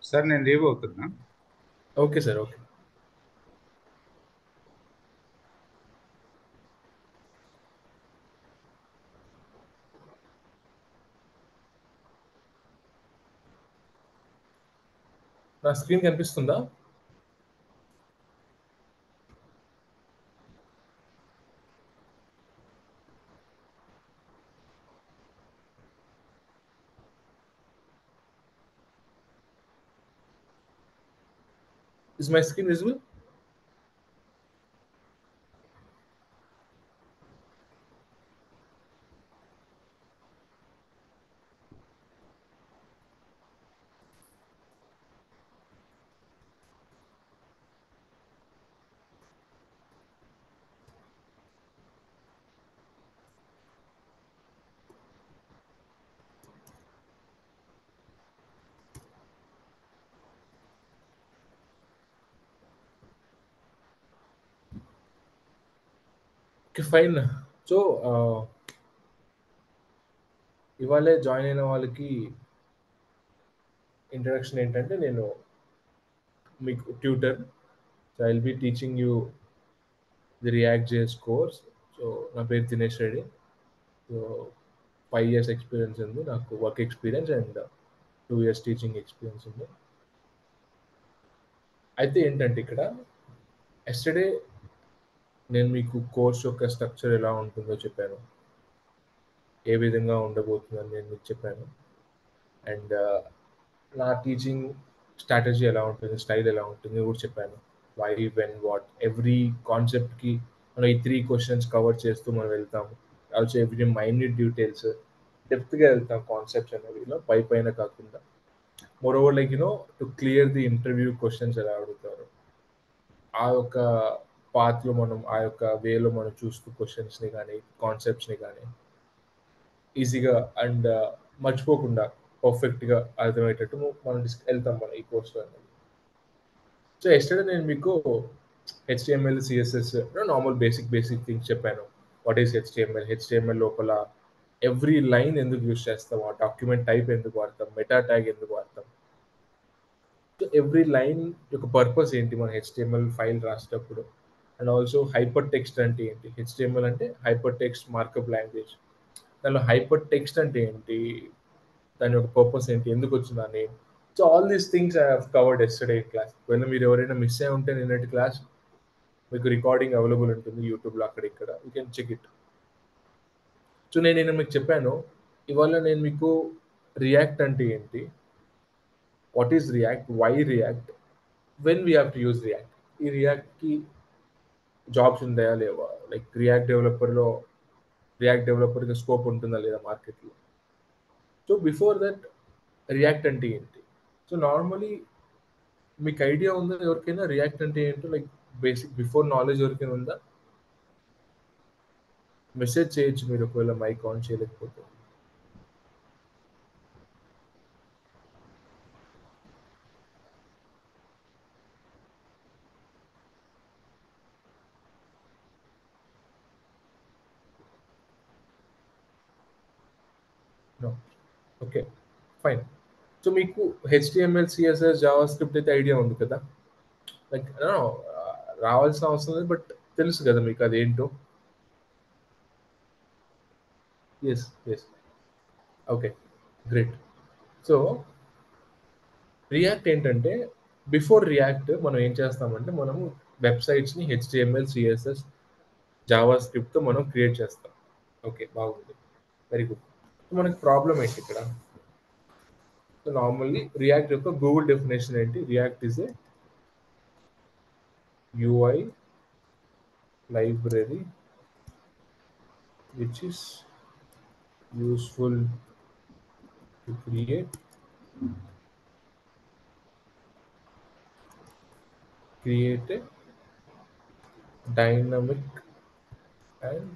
Sir నేను leave అవుతున్నా. Okay sir. Okay. నా స్క్రీన్ కనిపిస్తుందా? Is my screen visible? Okay. Fine. So, ఇవాళే జాయిన్ అయిన వాళ్ళకి ఇంట్రడక్షన్ ఏంటంటే, నేను మీకు tutor. So, I will be teaching you the react JS course. So, నా పేరు Dinesh Reddy. So, 5 years experience ఉంది. నాకు work experience and 2 years teaching experience ఉంది. అయితే ఏంటంటే ఇక్కడ యెస్టర్‌డే నేను మీకు కోర్స్ యొక్క స్ట్రక్చర్ ఎలా ఉంటుందో చెప్పాను. ఏ విధంగా ఉండబోతుందని నేను మీకు చెప్పాను. అండ్ నా టీచింగ్ స్ట్రాటజీ ఎలా ఉంటుంది, స్టైల్ ఎలా ఉంటుంది కూడా చెప్పాను. వై, వెన్, వాట్ ఎవ్రీ కాన్సెప్ట్‌కి మనం ఈ 3 క్వెషన్స్ కవర్ చేస్తూ మనం వెళ్తాము. ఆల్సో ఎవ్రీ మైన్యూట్ డీటెయిల్స్ డెప్త్‌గా వెళ్తాం కాన్సెప్ట్స్ అనేవి ఇలా పైపైన కాకుండా. Moreover like to clear the interview questions ఎలా అడుగుతారు. ఆ యొక్క పాత్‌లో మనం ఆ యొక్క వేలో మనం చూస్తూ క్వెషన్స్‌ని గాని, కాన్సెప్ట్స్‌ని గాని ఈజీగా అండ్ మర్చిపోకుండా పర్ఫెక్ట్‌గా అర్థమయ్యేటట్టు మనం ఎళ్తాం మనం ఈ కోర్స్‌లో అనేది. సో, యెస్టర్‌డే నేను మీకు HTML, CSS normal basic things చెప్పాను. What is HTML? హెచ్‌టీఎంఎల్ లోపల ఎవ్రీ లైన్ ఎందుకు యూజ్ చేస్తాం? ఆ డాక్యుమెంట్ టైప్ ఎందుకు వాడతాం? మెటా ట్యాగ్ ఎందుకు వాడతాం? సో, ఎవ్రీ లైన్ యొక్క పర్పస్ ఏంటి? మన హెచ్‌టీఎంఎల్ ఫైల్ రాసేటప్పుడు. అండ్ ఆల్సో హైపర్ టెక్స్ట్ అంటే ఏంటి? హెచ్‌టీఎంఎల్ అంటే హైపర్ టెక్స్ట్ మార్కప్ లాంగ్వేజ్. దానిలో హైపర్ టెక్స్ట్ అంటే ఏంటి? దాని యొక్క పర్పస్ ఏంటి? ఎందుకొచ్చింది ఆ name? So, all these things I have covered yesterday in class. ఒకవేళ మీరు ఎవరైనా మిస్ అయ్యి ఉంటే నిన్నటి క్లాస్ మీకు రికార్డింగ్ అవైలబుల్ ఉంటుంది యూట్యూబ్‌లో అక్కడ ఇక్కడ. You can check it. So, నేను నిన్న మీకు చెప్పాను. ఇవాళ నేను మీకు రియాక్ట్ అంటే ఏంటి? What is React? Why React? When we have to use React? ఈ రియాక్ట్‌కి జాబ్స్ ఉన్నాయా? లేవా? లైక్ రియాక్ట్ డెవలపర్‌గా స్కోప్ ఉంటుందా లేదా మార్కెట్‌లో? సో, బిఫోర్ దట్ రియాక్ట్ అంటే ఏంటి? సో, నార్మల్లీ మీకు ఐడియా ఉందా ఎవరికైనా రియాక్ట్ అంటే ఏంటో? లైక్ బేసిక్ బిఫోర్ నాలెడ్జ్ ఎవరికైనా ఉందా? మెసేజ్ చేయొచ్చు మీరు ఒకవేళ మైక్ ఆన్ చేయలేకపోతే. నో. ఓకే. ఫైన్. సో, మీకు హెచ్‌టీఎంఎల్, సీఎస్ఎస్, జావాస్క్రిప్ట్ అయితే ఐడియా ఉంది కదా! లైక్ రావాల్సిన అవసరం లేదు. బట్ తెలుసు కదా మీకు అదేంటో. Yes. Yes. Okay. Great. So, react ఏంటంటే బిఫోర్ రియాక్ట్ మనం ఏం చేస్తామంటే మనము వెబ్‌సైట్స్‌ని హెచ్‌టీఎంఎల్, సీఎస్ఎస్, జావాస్క్రిప్ట్‌తో మనం క్రియేట్ చేస్తాం. ఓకే. బాగుంది. Very good. మనకి ప్రాబ్లమ్ ఏంటి ఇక్కడ? సో, నార్మల్లీ రియాక్ట్ యొక్క గూగుల్ డెఫినిషన్ ఏంటి? React is a UI library which is useful to create a dynamic and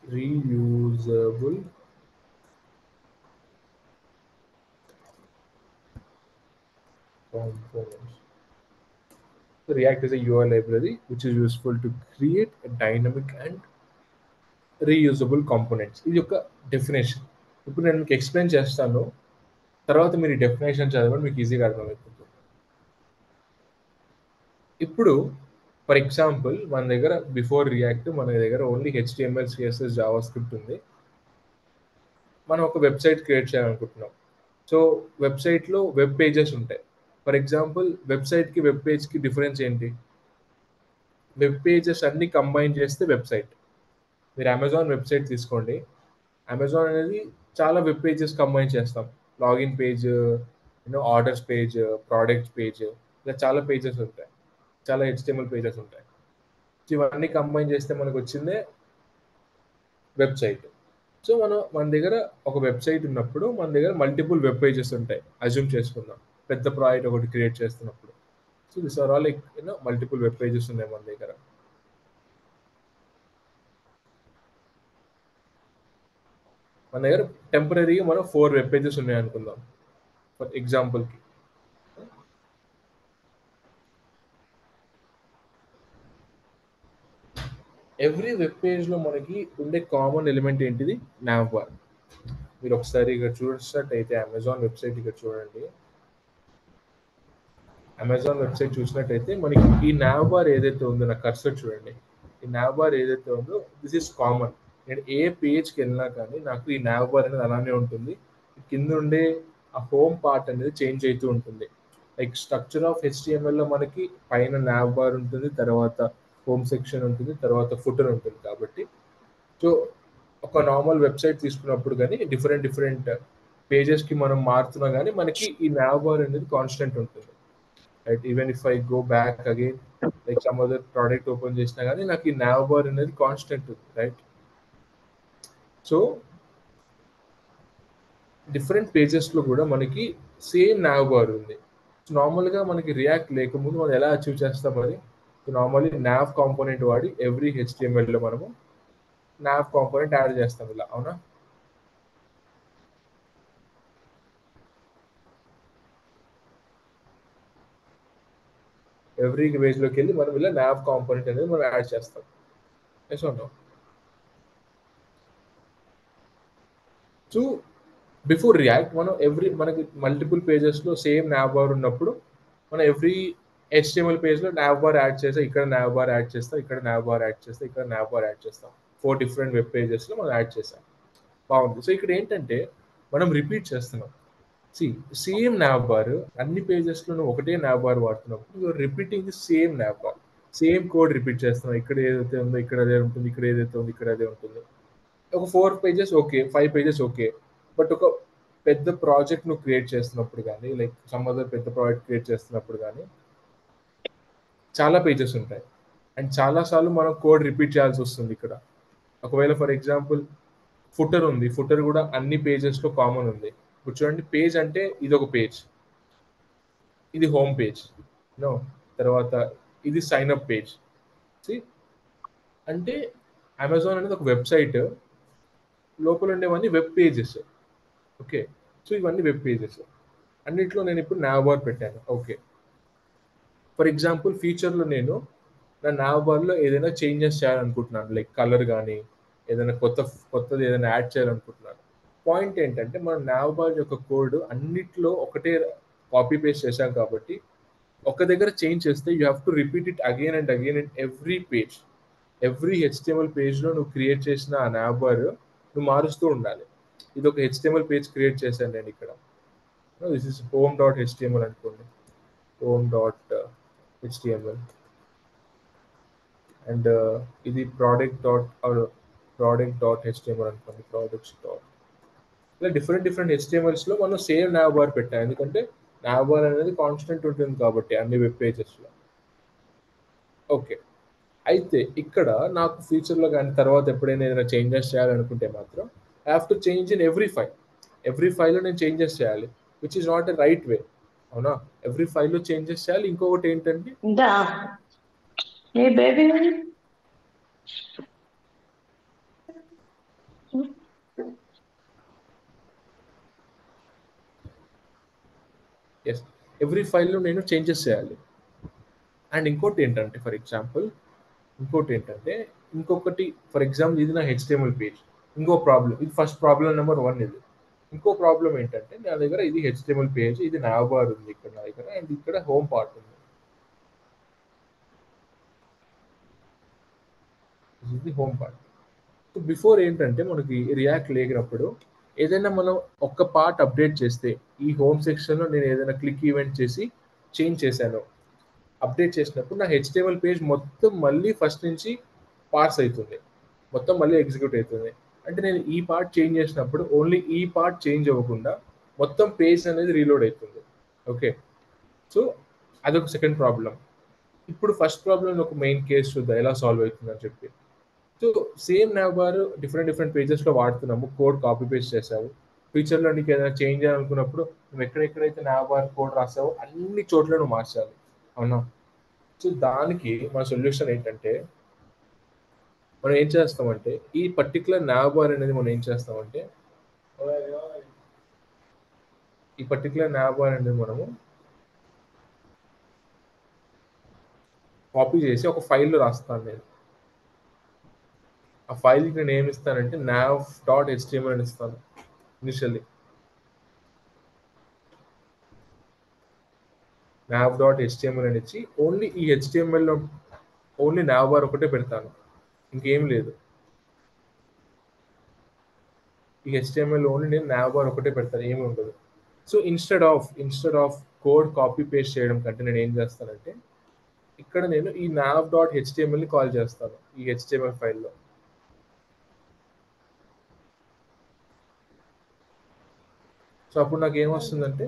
reusable components. So React is a UI library which is useful to create a dynamic and reusable components. ఇది ఒక definition. ఇప్పుడు నేను మీకు explain చేస్తాను. తర్వాత మీరు ఈ definition చదవండి, మీకు ఈజీగా అర్థమైపోతుంది. ఇప్పుడు ఫర్ ఎగ్జాంపుల్ మన దగ్గర బిఫోర్ రియాక్ట్ మన దగ్గర only HTML, CSS, Java script ఉంది. మనం ఒక వెబ్సైట్ క్రియేట్ చేయాలనుకుంటున్నాం. సో వెబ్సైట్లో వెబ్ పేజెస్ ఉంటాయి. ఫర్ ఎగ్జాంపుల్ వెబ్సైట్కి వెబ్ పేజ్కి డిఫరెన్స్ ఏంటి? వెబ్ పేజెస్ అన్ని కంబైన్ చేస్తే వెబ్సైట్. మీరు అమెజాన్ వెబ్సైట్ తీసుకోండి. అమెజాన్ అనేది చాలా వెబ్ పేజెస్ కంబైన్ చేస్తాం. Login page, orders page, products page, ఇలా చాలా పేజెస్ ఉంటాయి. చాలా HTML పేజెస్ ఉంటాయి. ఇవన్నీ కంబైన్ చేస్తే మనకు వచ్చిందే వెబ్సైట్. సో మన దగ్గర ఒక వెబ్సైట్ ఉన్నప్పుడు మన దగ్గర మల్టిపుల్ వెబ్ పేజెస్ ఉంటాయి. అజ్యూమ్ చేసుకుందాం పెద్ద ప్రాజెక్ట్ ఒకటి క్రియేట్ చేస్తున్నప్పుడు. So this are all like multiple web pages ఉన్నాయి మన దగ్గర. మన దగ్గర టెంపరీగా మనం 4 వెబ్ పేజెస్ ఉన్నాయి అనుకుందాం ఫర్ ఎగ్జాంపుల్కి. ఎవ్రీ వెబ్ పేజ్లో మనకి ఉండే కామన్ ఎలిమెంట్ ఏంటిది? nav bar. మీరు ఒకసారి ఇక్కడ చూసినట్టయితే అమెజాన్ వెబ్సైట్ ఇక్కడ చూడండి. అమెజాన్ వెబ్సైట్ చూసినట్టయితే మనకి ఈ nav బార్ ఏదైతే ఉందో, నా కర్సర్ చూడండి, ఈ nav బార్ ఏదైతే ఉందో దిస్ ఈస్ కామన్. నేను ఏ పేజ్కి వెళ్ళినా కానీ నాకు ఈ nav బార్ అనేది అలానే ఉంటుంది. కింద ఉండే ఆ హోమ్ పార్ట్ అనేది చేంజ్ అవుతూ ఉంటుంది. లైక్ స్ట్రక్చర్ ఆఫ్ HTML లో మనకి పైన nav బార్ ఉంటుంది, తర్వాత హోమ్ సెక్షన్ ఉంటుంది, తర్వాత ఫుటర్ ఉంటుంది. కాబట్టి సో ఒక నార్మల్ వెబ్సైట్ తీసుకున్నప్పుడు కానీ డిఫరెంట్ పేజెస్కి మనం మారుతున్నా కానీ మనకి ఈ nav బార్ అనేది కాన్స్టెంట్ ఉంటుంది. Right, even if I go back again like some other product open చేసినా కానీ నాకు ఈ nav బార్ అనేది కాన్స్టెంట్ ఉంది. రైట్, సో డిఫరెంట్ పేజెస్లో కూడా మనకి సేమ్ nav బార్ ఉంది. నార్మల్గా మనకి రియాక్ట్ లేకముందు మనం ఎలా అచీవ్ చేస్తాం అది? నార్మల్లీ nav కాంపోనెంట్ వాడి ఎవ్రీ HTML లో మనము nav కాంపోనెంట్ యాడ్ చేస్తాం ఇలా, అవునా? ఎవ్రీ పేజ్లోకి వెళ్ళి మనం ఇలా nav కాంపోనెంట్ అనేది మనం యాడ్ చేస్తాం. Yes or no? So before React మనం మనకి మల్టిపుల్ పేజెస్లో సేమ్ nav బార్ ఉన్నప్పుడు మనం ఎవ్రీ HTML పేజ్లో nav బార్ యాడ్ చేస్తాం, ఇక్కడ nav బార్ యాడ్ చేస్తాం, ఇక్కడ nav బార్ యాడ్ చేస్తాం, ఇక్కడ nav బార్ యాడ్ చేస్తాం. 4 డిఫరెంట్ వెబ్ పేజెస్లో మనం యాడ్ చేస్తాం. బాగుంది. సో ఇక్కడ ఏంటంటే మనం రిపీట్ చేస్తున్నాం. సేమ్ nav బార్ అన్ని పేజెస్లో నువ్వు ఒకటే nav బార్ వాడుతున్నప్పుడు you are repeating the same nav bar. Same code repeat చేస్తున్నాం. ఇక్కడ ఏదైతే ఉందో ఇక్కడ అదే ఉంటుంది, ఇక్కడ ఏదైతే ఉందో ఇక్కడ అదే ఉంటుంది. ఒక 4 pages okay, 5 pages okay. But ఒక పెద్ద ప్రాజెక్ట్ నువ్వు క్రియేట్ చేస్తున్నప్పుడు కానీ, లైక్ సమ్ అదర్ పెద్ద ప్రాజెక్ట్ క్రియేట్ చేస్తున్నప్పుడు కానీ చాలా పేజెస్ ఉంటాయి అండ్ చాలాసార్లు మనం కోడ్ రిపీట్ చేయాల్సి వస్తుంది. ఇక్కడ ఒకవేళ ఫర్ ఎగ్జాంపుల్ ఫుటర్ ఉంది, ఫుటర్ కూడా అన్ని పేజెస్లో కామన్ ఉంది. ఇప్పుడు చూడండి, పేజ్ అంటే ఇది ఒక పేజ్, ఇది హోమ్ పేజ్, నో, తర్వాత ఇది సైన్ అప్ పేజ్. అంటే అమెజాన్ అనేది ఒక వెబ్సైట్, లోపల ఉండేవన్నీ వెబ్ పేజెస్. ఓకే, సో ఇవన్నీ వెబ్ పేజెస్. అన్నిట్లో నేను ఇప్పుడు nav బార్ పెట్టాను. ఓకే, ఫర్ ఎగ్జాంపుల్ ఫ్యూచర్లో నేను నా nav బార్లో ఏదైనా చేంజెస్ చేయాలనుకుంటున్నాను, లైక్ కలర్ కానీ ఏదైనా కొత్తది ఏదైనా యాడ్ చేయాలనుకుంటున్నాను. పాయింట్ ఏంటంటే మనం nav బార్ యొక్క కోడ్ అన్నిట్లో ఒకటే కాపీ పేస్ట్ చేశాం కాబట్టి ఒక దగ్గర చేంజ్ చేస్తే you have to repeat it again and again in every page. Every HTML పేజ్లో నువ్వు క్రియేట్ చేసిన ఆ nav బార్ నువ్వు మారుస్తూ ఉండాలి. ఇది ఒక HTML పేజ్ క్రియేట్ చేశాను నేను ఇక్కడ. దిస్ ఇస్ home.html అనుకోండి, home.html అండ్ ఇది product.html అనుకోండి, products. ఇలా డిఫరెంట్ HTMLస్లో మనం సేమ్ nav బార్ పెట్టాం, ఎందుకంటే nav బార్ అనేది కాన్స్టెంట్ ఉంటుంది కాబట్టి అన్ని వెబ్ పేజెస్లో. ఓకే, అయితే ఇక్కడ నాకు ఫ్యూచర్లో కానీ తర్వాత ఎప్పుడైనా ఏదైనా చేంజెస్ చేయాలనుకుంటే మాత్రం I have to change in every ఫైల్లో నేను చేంజెస్ చేయాలి, which is not a right way, అవునా? ఎవ్రీ ఫైల్లో చేంజెస్ చేయాలి. ఇంకొకటి ఏంటంటే ఎస్, ఎవ్రీ ఫైల్లో నేను చేంజెస్ చేయాలి. అండ్ ఇంకోటి ఏంటంటే ఫర్ ఎగ్జాంపుల్ ఇంకొకటి ఫర్ ఎగ్జాంపుల్ ఇది నా HTML పేజ్. ఇంకో ప్రాబ్లం, ఇది ఫస్ట్ ప్రాబ్లం నెంబర్ 1 ఇది. ఇంకో ప్రాబ్లమ్ ఏంటంటే నా దగ్గర ఇది హెచ్టిఎంఎల్ పేజ్, ఇది nav బార్ ఉంది ఇక్కడ నా దగ్గర, అండ్ ఇక్కడ హోమ్ పార్ట్ ఉంది. ఇది హోమ్ పార్ట్. సో బిఫోర్ ఏంటంటే మనకి రియాక్ట్ లేనప్పుడు ఏదైనా మనం ఒక్క పార్ట్ అప్డేట్ చేస్తే, ఈ హోమ్ సెక్షన్‌లో నేను ఏదైనా క్లిక్ ఈవెంట్ చేసి చేంజ్ చేశాను. అప్డేట్ చేసినప్పుడు నా హెచ్టిఎంఎల్ పేజ్ మొత్తం మళ్ళీ ఫస్ట్ నుంచి పార్స్ అయితుంది. మొత్తం మళ్ళీ ఎగ్జిక్యూట్ అయితుంది. అంటే నేను ఈ పార్ట్ చేంజ్ చేసినప్పుడు ఓన్లీ ఈ పార్ట్ చేంజ్ అవ్వకుండా మొత్తం పేజ్ అనేది రీలోడ్ అయితుంది. ఓకే. సో అదొక సెకండ్ ప్రాబ్లమ్. ఇప్పుడు ఫస్ట్ ప్రాబ్లమ్ ఒక మెయిన్ కేస్ చూద్దాం ఎలా సాల్వ్ అవుతుందని చెప్పి. So same nav bar different different పేజెస్‌లో వాడుతున్నాము. కోడ్ కాపీ పేస్ట్ చేసావు. ఫ్యూచర్‌లో నీకు ఏదైనా చేంజ్ చేయాలనుకున్నప్పుడు నువ్వు ఎక్కడెక్కడైతే nav బార్ కోడ్ రాసావో అన్ని చోట్ల నువ్వు మార్చాలి. అవునా? సో దానికి మన సొల్యూషన్ ఏంటంటే మనం ఏం చేస్తామంటే ఈ పర్టిక్యులర్ nav బార్ అనేది మనం ఏం చేస్తామంటే ఈ పర్టిక్యులర్ nav బార్ అనేది మనము కాపీ చేసి ఒక ఫైల్‌లో రాస్తాను నేను. ఆ ఫైల్‌కి నేను ఏమి ఇస్తానంటే nav.html అని ఇస్తాను ఇనిషియల్లీ. nav.html అని ఇచ్చి ఓన్లీ ఈ హెచ్‌టిఎంఎల్‌లో ఓన్లీ nav బార్ ఒకటే పెడతాను. ఇంకేం లేదు. ఈ హెచ్‌టిఎంఎల్ ఓన్లీ నేను nav బార్ ఒకటే పెడతాను. ఏమి ఉండదు. So instead of code copy paste చేయడం కంటే నేను ఏం చేస్తానంటే ఇక్కడ నేను ఈ nav.htmlని కాల్ చేస్తాను ఈ హెచ్‌టిఎంఎల్ ఫైల్‌లో. సో అప్పుడు నాకు ఏమొస్తుందంటే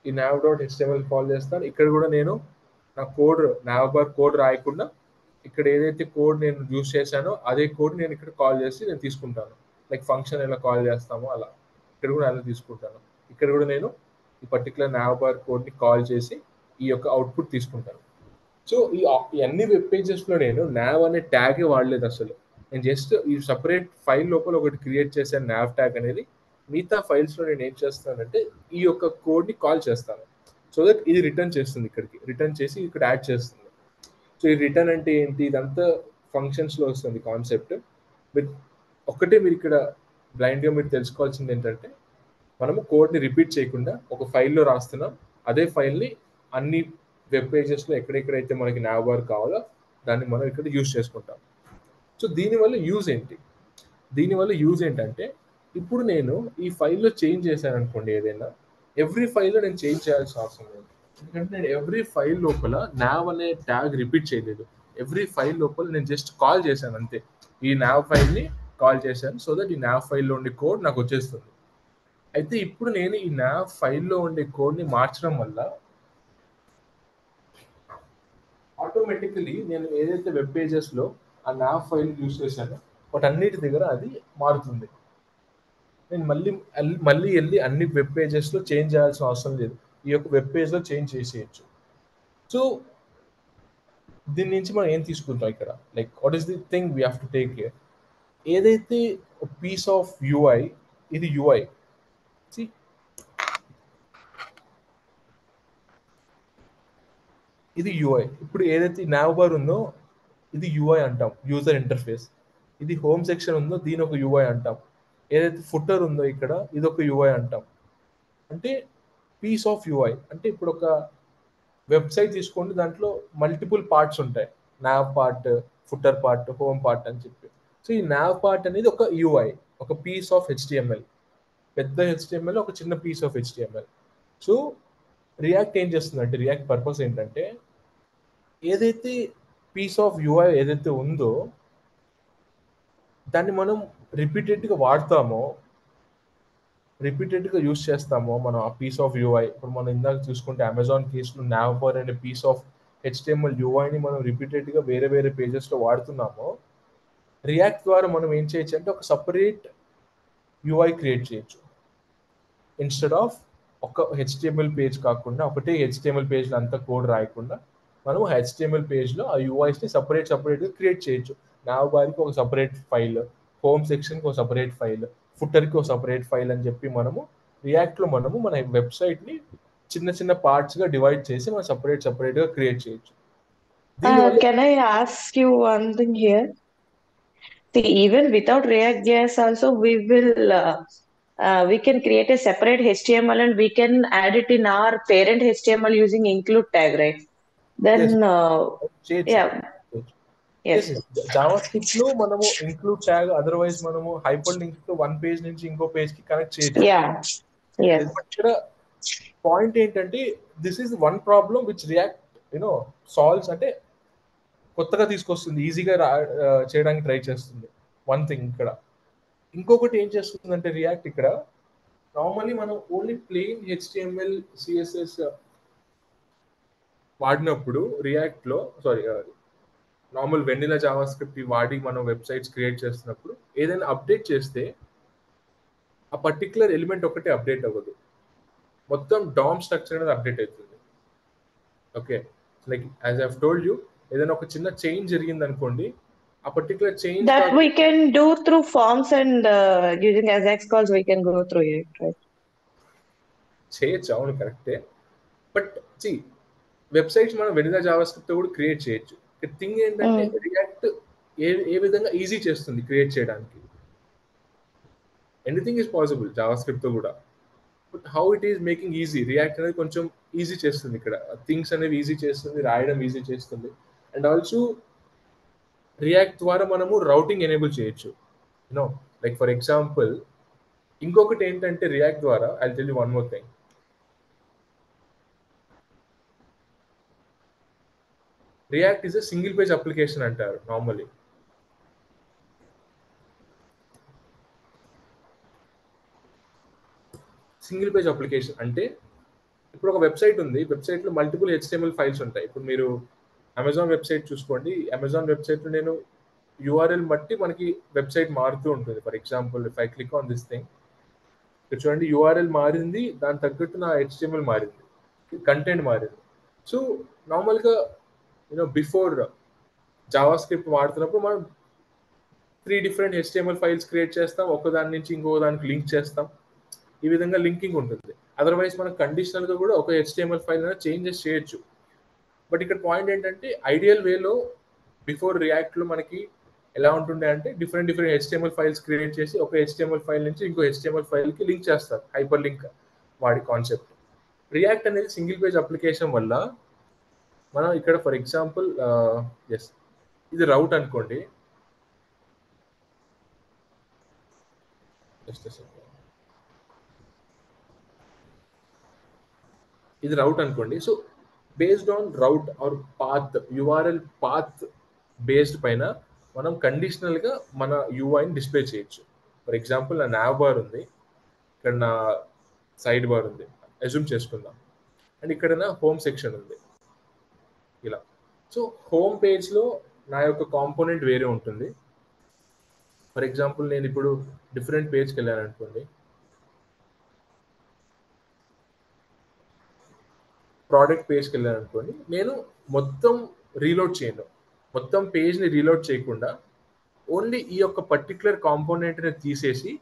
ఈ nav.html కాల్ చేస్తాను. ఇక్కడ కూడా నేను నా కోడ్ nav బార్ కోడ్ రాయకుండా ఇక్కడ ఏదైతే కోడ్ నేను యూజ్ చేశానో అదే కోడ్ నేను ఇక్కడ కాల్ చేసి నేను తీసుకుంటాను. లైక్ ఫంక్షన్ ఎలా కాల్ చేస్తామో అలా. ఇక్కడ కూడా అలా తీసుకుంటాను. ఇక్కడ కూడా నేను ఈ పర్టిక్యులర్ nav బార్ కోడ్‌ని కాల్ చేసి ఈ యొక్క అవుట్‌పుట్ తీసుకుంటాను. సో ఈ అన్ని వెబ్ పేజెస్‌లో నేను nav అనే ట్యాగే వాడలేదు అసలు. నేను జస్ట్ ఈ సెపరేట్ ఫైల్ లోపల ఒకటి క్రియేట్ చేశాను nav ట్యాగ్ అనేది. మిగతా ఫైల్స్‌లో నేను ఏం చేస్తానంటే ఈ యొక్క కోడ్‌ని కాల్ చేస్తాను. సో దట్ ఇది రిటర్న్ చేస్తుంది ఇక్కడికి. రిటర్న్ చేసి ఇక్కడ యాడ్ చేస్తుంది. సో ఈ రిటర్న్ అంటే ఏంటి? ఇదంతా ఫంక్షన్స్‌లో వస్తుంది కాన్సెప్ట్. బట్ ఒక్కటే మీరు ఇక్కడ బ్లైండ్‌గా మీరు తెలుసుకోవాల్సింది ఏంటంటే మనము కోడ్‌ని రిపీట్ చేయకుండా ఒక ఫైల్‌లో రాస్తున్నాం. అదే ఫైల్‌ని అన్ని వెబ్ పేజెస్‌లో ఎక్కడెక్కడైతే మనకి nav బార్ కావాలో దాన్ని మనం ఇక్కడ యూజ్ చేసుకుంటాం. సో దీనివల్ల యూజ్ ఏంటి? దీనివల్ల యూజ్ ఏంటంటే ఇప్పుడు నేను ఈ ఫైల్‌లో చేంజ్ చేశాననుకోండి ఏదైనా, ఎవ్రీ ఫైల్‌లో నేను చేంజ్ చేయాల్సిన అవసరం లేదు. ఎందుకంటే నేను ఎవ్రీ ఫైల్ లోపల nav అనే ట్యాగ్ రిపీట్ చేయలేదు. ఎవ్రీ ఫైల్ లోపల నేను జస్ట్ కాల్ చేశాను అంతే. ఈ nav ఫైల్‌ని కాల్ చేశాను. సో దట్ ఈ nav ఫైల్‌లో ఉండే కోడ్ నాకు వచ్చేస్తుంది. అయితే ఇప్పుడు నేను ఈ nav ఫైల్‌లో ఉండే కోడ్‌ని మార్చడం వల్ల ఆటోమేటికల్లీ నేను ఏదైతే వెబ్ పేజెస్‌లో ఆ nav ఫైల్ యూజ్ చేశానో వాటన్నిటి దగ్గర అది మారుతుంది. నేను మళ్ళీ ఎళ్లి అన్ని వెబ్ పేజెస్‌లో చేంజ్ చేయాల్సిన అవసరం లేదు. ఈ యొక్క వెబ్ పేజ్‌లో చేంజ్ చేసేయొచ్చు. సో దీని నుంచి మనం ఏం తీసుకుంటాం ఇక్కడ? Like what is the thing we have to take here? ఏదైతే పీస్ ఆఫ్ యూఐ ఇది యూఐ. సీ ఇది యూఐ. ఇప్పుడు ఏదైతే nav బార్ ఉందో ఇది యూఐ అంటాం. User interface. ఇది హోమ్ సెక్షన్ ఉందో దీని ఒక యూఐ అంటాం. ఏదైతే ఫుటర్ ఉందో ఇక్కడ ఇదొక యూఐ అంటాం. అంటే పీస్ ఆఫ్ యూఐ. అంటే ఇప్పుడు ఒక వెబ్‌సైట్ తీసుకోండి దాంట్లో మల్టిపుల్ పార్ట్స్ ఉంటాయి. nav part, footer part, home part అని చెప్పి. సో ఈ nav పార్ట్ అనేది ఒక యూఐ. ఒక పీస్ ఆఫ్ హెచ్‌టిఎంఎల్. పెద్ద హెచ్‌టిఎంఎల్ ఒక చిన్న piece of HTML. So React ఏం చేస్తుందంటే రియాక్ట్ పర్పస్ ఏంటంటే ఏదైతే పీస్ ఆఫ్ యూఐ ఏదైతే ఉందో దాన్ని మనం రిపీటెడ్‌గా వాడతామో, రిపీటెడ్‌గా యూజ్ చేస్తామో మనం ఆ పీస్ ఆఫ్ యూఐ ఇప్పుడు మనం ఇందాక చూసుకుంటే అమెజాన్ కేస్‌లో nav బార్ అనే పీస్ ఆఫ్ హెచ్‌టిఎంఎల్ యూఐని మనం రిపీటెడ్‌గా వేరే వేరే పేజెస్‌లో వాడుతున్నామో, రియాక్ట్ ద్వారా మనం ఏం చేయొచ్చు అంటే ఒక సెపరేట్ యూఐ క్రియేట్ చేయొచ్చు. ఇన్‌స్టెడ్ ఆఫ్ ఒక హెచ్‌టిఎంఎల్ పేజ్ కాకుండా ఒకటే హెచ్‌టిఎంఎల్ పేజ్‌లో అంతా కోడ్ రాయకుండా మనం హెచ్‌టిఎంఎల్ పేజ్‌లో ఆ యూఐస్‌ని సెపరేట్‌గా క్రియేట్ చేయొచ్చు. nav బార్‌కి ఒక సెపరేట్ ఫైల్, హోమ్ సెక్షన్‌కి ఒక సెపరేట్ ఫైల్, ఫుటర్‌కి ఒక సెపరేట్ ఫైల్ అని చెప్పి మనము రియాక్ట్లో మనము మన వెబ్సైట్ని చిన్న చిన్న పార్ట్స్గా డివైడ్ చేసి మనం సపరేట్గా క్రియేట్ చేయొచ్చు. దీనివల్ల Can I ask you one thing here? See, even without React.js also, we can create a separate HTML and we can add it in our parent HTML using include tag, right? Then, yes, చేయొచ్చు. yeah, Yes, yes, yes. Java script లో మనము include tag, otherwise మనము hyper link తో one page నుంచి ఇంకో page కి connect చేయొచ్చు. yeah, yes, but ఇక్కడ పాయింట్ ఏంటంటే this is one problem which react solves, అంటే కొత్తగా తీసుకొస్తుంది, ఈజీగా చేయడానికి ట్రై చేస్తుంది. వన్ థింగ్ ఇక్కడ. ఇంకొకటి ఏం చేస్తుందంటే రియాక్ట్ ఇక్కడ నార్మల్లీ మనం ఓన్లీ ప్లెయిన్ హెచ్టిఎంఎల్ సిఎస్ఎస్ వాడినప్పుడు రియాక్ట్లో నార్మల్ వెనిలా జావా స్క్రిప్ట్ వాడి మనం వెబ్సైట్స్ క్రియేట్ చేస్తున్నప్పుడు ఏదైనా అప్డేట్ చేస్తే ఆ పర్టికులర్ ఎలిమెంట్ ఒకటి అప్డేట్ అవ్వదు, మొత్తం డామ్ స్ట్రక్చర్ అనేది అప్డేట్ అవుతుంది. Okay, like as I told you, ఏదైనా ఒక చిన్న చేంజ్ జరిగింది అనుకోండి, ఆ particular change that we can do through forms and using Ajax calls, we can go through it, right? చేయొచ్చు, అవును కరెక్టే. బట్ సి వెబ్సైట్స్ మనం వెనిలా జావా స్క్రిప్ట్ కూడా క్రియేట్ చేయొచ్చు. థింగ్ ఏంటంటే రియాక్ట్ ఏ విధంగా ఈజీ చేస్తుంది క్రియేట్ చేయడానికి. Anything is possible Java script తో కూడా, but how it is making easy, react అనేది కొంచెం ఈజీ చేస్తుంది. ఇక్కడ థింగ్స్ అనేవి ఈజీ చేస్తుంది, రాయడం ఈజీ చేస్తుంది. అండ్ ఆల్సో రియాక్ట్ ద్వారా మనము రౌటింగ్ ఎనేబుల్ చేయొచ్చు. లైక్ ఫర్ ఎగ్జాంపుల్, ఇంకొకటి ఏంటంటే రియాక్ట్ ద్వారా I tell you one more thing. React is a single page application అంటారు నార్మల్లీ. సింగిల్ పేజ్ అప్లికేషన్ అంటే ఇప్పుడు ఒక వెబ్సైట్ ఉంది, వెబ్సైట్లో మల్టిపుల్ హెచ్టిఎంఎల్ ఫైల్స్ ఉంటాయి. ఇప్పుడు మీరు అమెజాన్ వెబ్సైట్ చూసుకోండి, అమెజాన్ వెబ్సైట్లో నేను యూఆర్ఎల్ బట్టి మనకి వెబ్సైట్ మారుతూ ఉంటుంది. For example if I click on this thing, ఇక్కడ చూడండి యూఆర్ఎల్ మారింది, దాని తగ్గట్టు నా హెచ్టిఎంఎల్ మారింది, కంటెంట్ మారింది. సో నార్మల్గా బిఫోర్ జావా స్క్రిప్ట్ వాడుతున్నప్పుడు మనం 3 డిఫరెంట్ హెచ్టిఎంఎల్ ఫైల్స్ క్రియేట్ చేస్తాం, ఒకదాని నుంచి ఇంకో దానికి లింక్ చేస్తాం, ఈ విధంగా లింకింగ్ ఉంటుంది. అదర్వైజ్ మనం కండిషనల్గా కూడా ఒక హెచ్టిఎంఎల్ ఫైల్ చేంజెస్ చేయొచ్చు. బట్ ఇక్కడ పాయింట్ ఏంటంటే ఐడియల్ వేలో బిఫోర్ రియాక్ట్లో మనకి ఎలా ఉంటుండే అంటే డిఫరెంట్ హెచ్టిఎంఎల్ ఫైల్స్ క్రియేట్ చేసి ఒక హెచ్టిఎంఎల్ ఫైల్ నుంచి ఇంకో హెచ్టిఎంఎల్ ఫైల్కి లింక్ చేస్తారు, హైపర్ లింక్ వాడి కాన్సెప్ట్. రియాక్ట్ అనేది సింగిల్ పేజ్ అప్లికేషన్ వల్ల మనం ఇక్కడ ఫర్ ఎగ్జాంపుల్ ఎస్ ఇది రౌట్ అనుకోండి, ఇది రౌట్ అనుకోండి. So based on route or path, URL path based పైన మనం కండిషనల్గా మన యూఐని డిస్ప్లే చేయొచ్చు. ఫర్ ఎగ్జాంపుల్ నా nav బార్ ఉంది, ఇక్కడ నా సైడ్ బార్ ఉంది, అజ్యూమ్ చేసుకుందాం, అండ్ ఇక్కడ నా హోమ్ సెక్షన్ ఉంది ఇలా. సో హోమ్ పేజ్లో నా యొక్క కాంపోనెంట్ వేరే ఉంటుంది. ఫర్ ఎగ్జాంపుల్ నేను ఇప్పుడు డిఫరెంట్ పేజ్కి వెళ్ళాను అనుకోండి, ప్రోడక్ట్ పేజ్కి వెళ్ళాను అనుకోండి, నేను మొత్తం రీలోడ్ చేయను, మొత్తం పేజ్ని రీలోడ్ చేయకుండా ఓన్లీ ఈ యొక్క పర్టికులర్ కాంపోనెంట్ని తీసేసి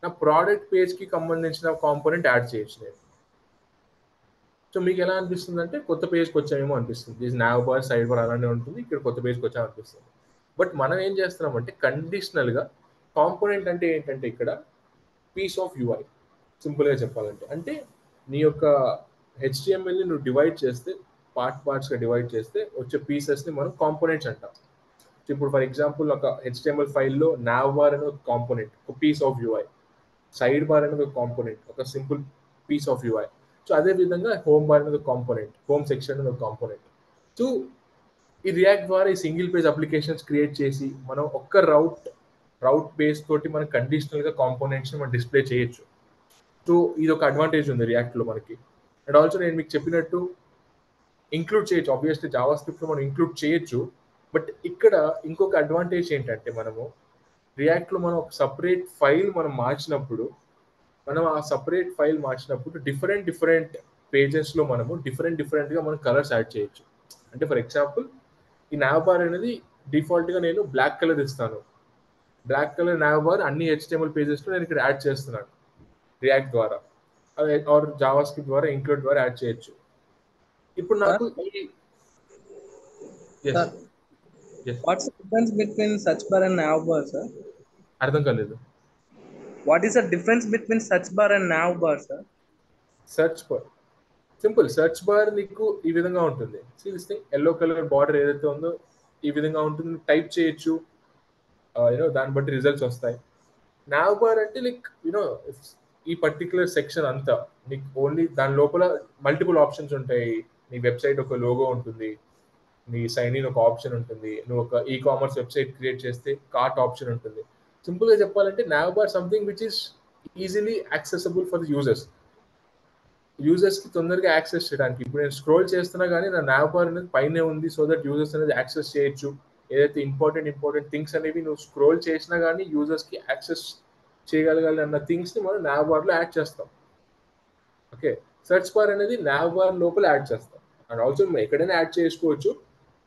నా ప్రోడక్ట్ పేజ్కి సంబంధించిన కాంపోనెంట్ యాడ్ చేయొచ్చు నేను. సో మీకు ఎలా అనిపిస్తుంది అంటే కొత్త పేజ్కి వచ్చామేమో అనిపిస్తుంది, ఇది nav బార్ సైడ్ బార్ అలానే ఉంటుంది, ఇక్కడ కొత్త పేజ్కి వచ్చామో అనిపిస్తుంది. బట్ మనం ఏం చేస్తున్నామంటే కండిషనల్గా కాంపోనెంట్ అంటే ఏంటంటే ఇక్కడ పీస్ ఆఫ్ యూఐ, సింపుల్గా చెప్పాలంటే. అంటే నీ యొక్క హెచ్టిఎంఎల్ని నువ్వు డివైడ్ చేస్తే, పార్ట్స్గా డివైడ్ చేస్తే వచ్చే పీసెస్ని మనం కాంపోనెంట్స్ అంటాం. ఇప్పుడు ఫర్ ఎగ్జాంపుల్ ఒక హెచ్టిఎంఎల్ ఫైల్లో nav బార్ అనే ఒక కాంపోనెంట్, ఒక piece of UI, side bar అనేది ఒక కాంపోనెంట్, ఒక simple piece of UI. So అదే విధంగా హోమ్ బార్ అనేది ఒక కాంపోనెంట్, హోమ్ సెక్షన్ అనేది ఒక కాంపోనెంట్. సో ఈ రియాక్ట్ ద్వారా ఈ సింగిల్ పేజ్ అప్లికేషన్స్ క్రియేట్ చేసి మనం ఒక్క రౌట్ బేస్ తోటి మనం కండిషనల్గా కాంపోనెంట్స్ని మనం డిస్ప్లే చేయొచ్చు. సో ఇది ఒక అడ్వాంటేజ్ ఉంది రియాక్ట్లో మనకి. అండ్ ఆల్సో నేను మీకు చెప్పినట్టు ఇంక్లూడ్ చేయొచ్చు, ఆబ్వియస్లీ జావా స్క్రిప్ట్లో మనం ఇంక్లూడ్ చేయొచ్చు. బట్ ఇక్కడ ఇంకొక అడ్వాంటేజ్ ఏంటంటే మనము రియాక్ట్లో మనం ఒక సపరేట్ ఫైల్ మనం మార్చినప్పుడు, ఆ సపరేట్ ఫైల్ మార్చినప్పుడు డిఫరెంట్ పేజెస్లో మనము డిఫరెంట్గా మనం కలర్స్ యాడ్ చేయొచ్చు. అంటే ఫర్ ఎగ్జాంపుల్ ఈ nav బార్ అనేది డిఫాల్ట్గా నేను బ్లాక్ కలర్ ఇస్తాను, బ్లాక్ కలర్ nav బార్ అన్ని HTML పేజెస్లో నేను ఇక్కడ యాడ్ చేస్తున్నాను. రియాక్ట్ ద్వారా ఆర్ జావా స్క్రిప్ట్ ద్వారా ఇంక్లూడ్ ద్వారా యాడ్ చేయొచ్చు. ఇప్పుడు నాకు Sir, ఈ yes sir, yes what's the difference between search bar and nav bar, sir? అర్థం కాలేదు. What is the difference between search bar and nav bar, sir? Search bar simple. Search bar నీకు ఈ విధంగా ఉంటుంది. సీరియస్లీ ఎల్లో కలర్ బార్డర్ ఏదైతే ఉందో ఈ విధంగా ఉంటుంది. టైప్ చేయొచ్చు, యూనో దాన్ని బట్టి రిజల్ట్స్ వస్తాయి. నావ్ బార్ అంటే లైక్ యూనో ఈ పర్టికులర్ సెక్షన్ అంతా నీకు ఓన్లీ దాని లోపల మల్టిపుల్ ఆప్షన్స్ ఉంటాయి. నీ వెబ్సైట్ ఒక లోగో ఉంటుంది, నీ సైన్ ఇన్ ఒక ఆప్షన్ ఉంటుంది, నువ్వు ఒక ఈ కామర్స్ వెబ్సైట్ క్రియేట్ చేస్తే కార్ట్ ఆప్షన్ ఉంటుంది. సింపుల్గా చెప్పాలంటే nav bar something which is easily accessible for users. యూజర్స్కి తొందరగా యాక్సెస్ చేయడానికి. ఇప్పుడు నేను స్క్రోల్ చేస్తున్నా కానీ నా నావ్ బార్ అనేది పైనే ఉంది, సో దట్ యూజర్స్ అనేది యాక్సెస్ చేయొచ్చు. ఏదైతే ఇంపార్టెంట్ థింగ్స్ అనేవి నువ్వు స్క్రోల్ చేసినా కానీ యూజర్స్కి యాక్సెస్ చేయగలగాలి అన్న థింగ్స్ని మనం నావ్ బార్లో యాడ్ చేస్తాం. ఓకే, సెర్చ్ బార్ అనేది నావ్ బార్ లోపల యాడ్ చేస్తాం. అండ్ ఆల్సో మనం ఎక్కడైనా యాడ్ చేసుకోవచ్చు,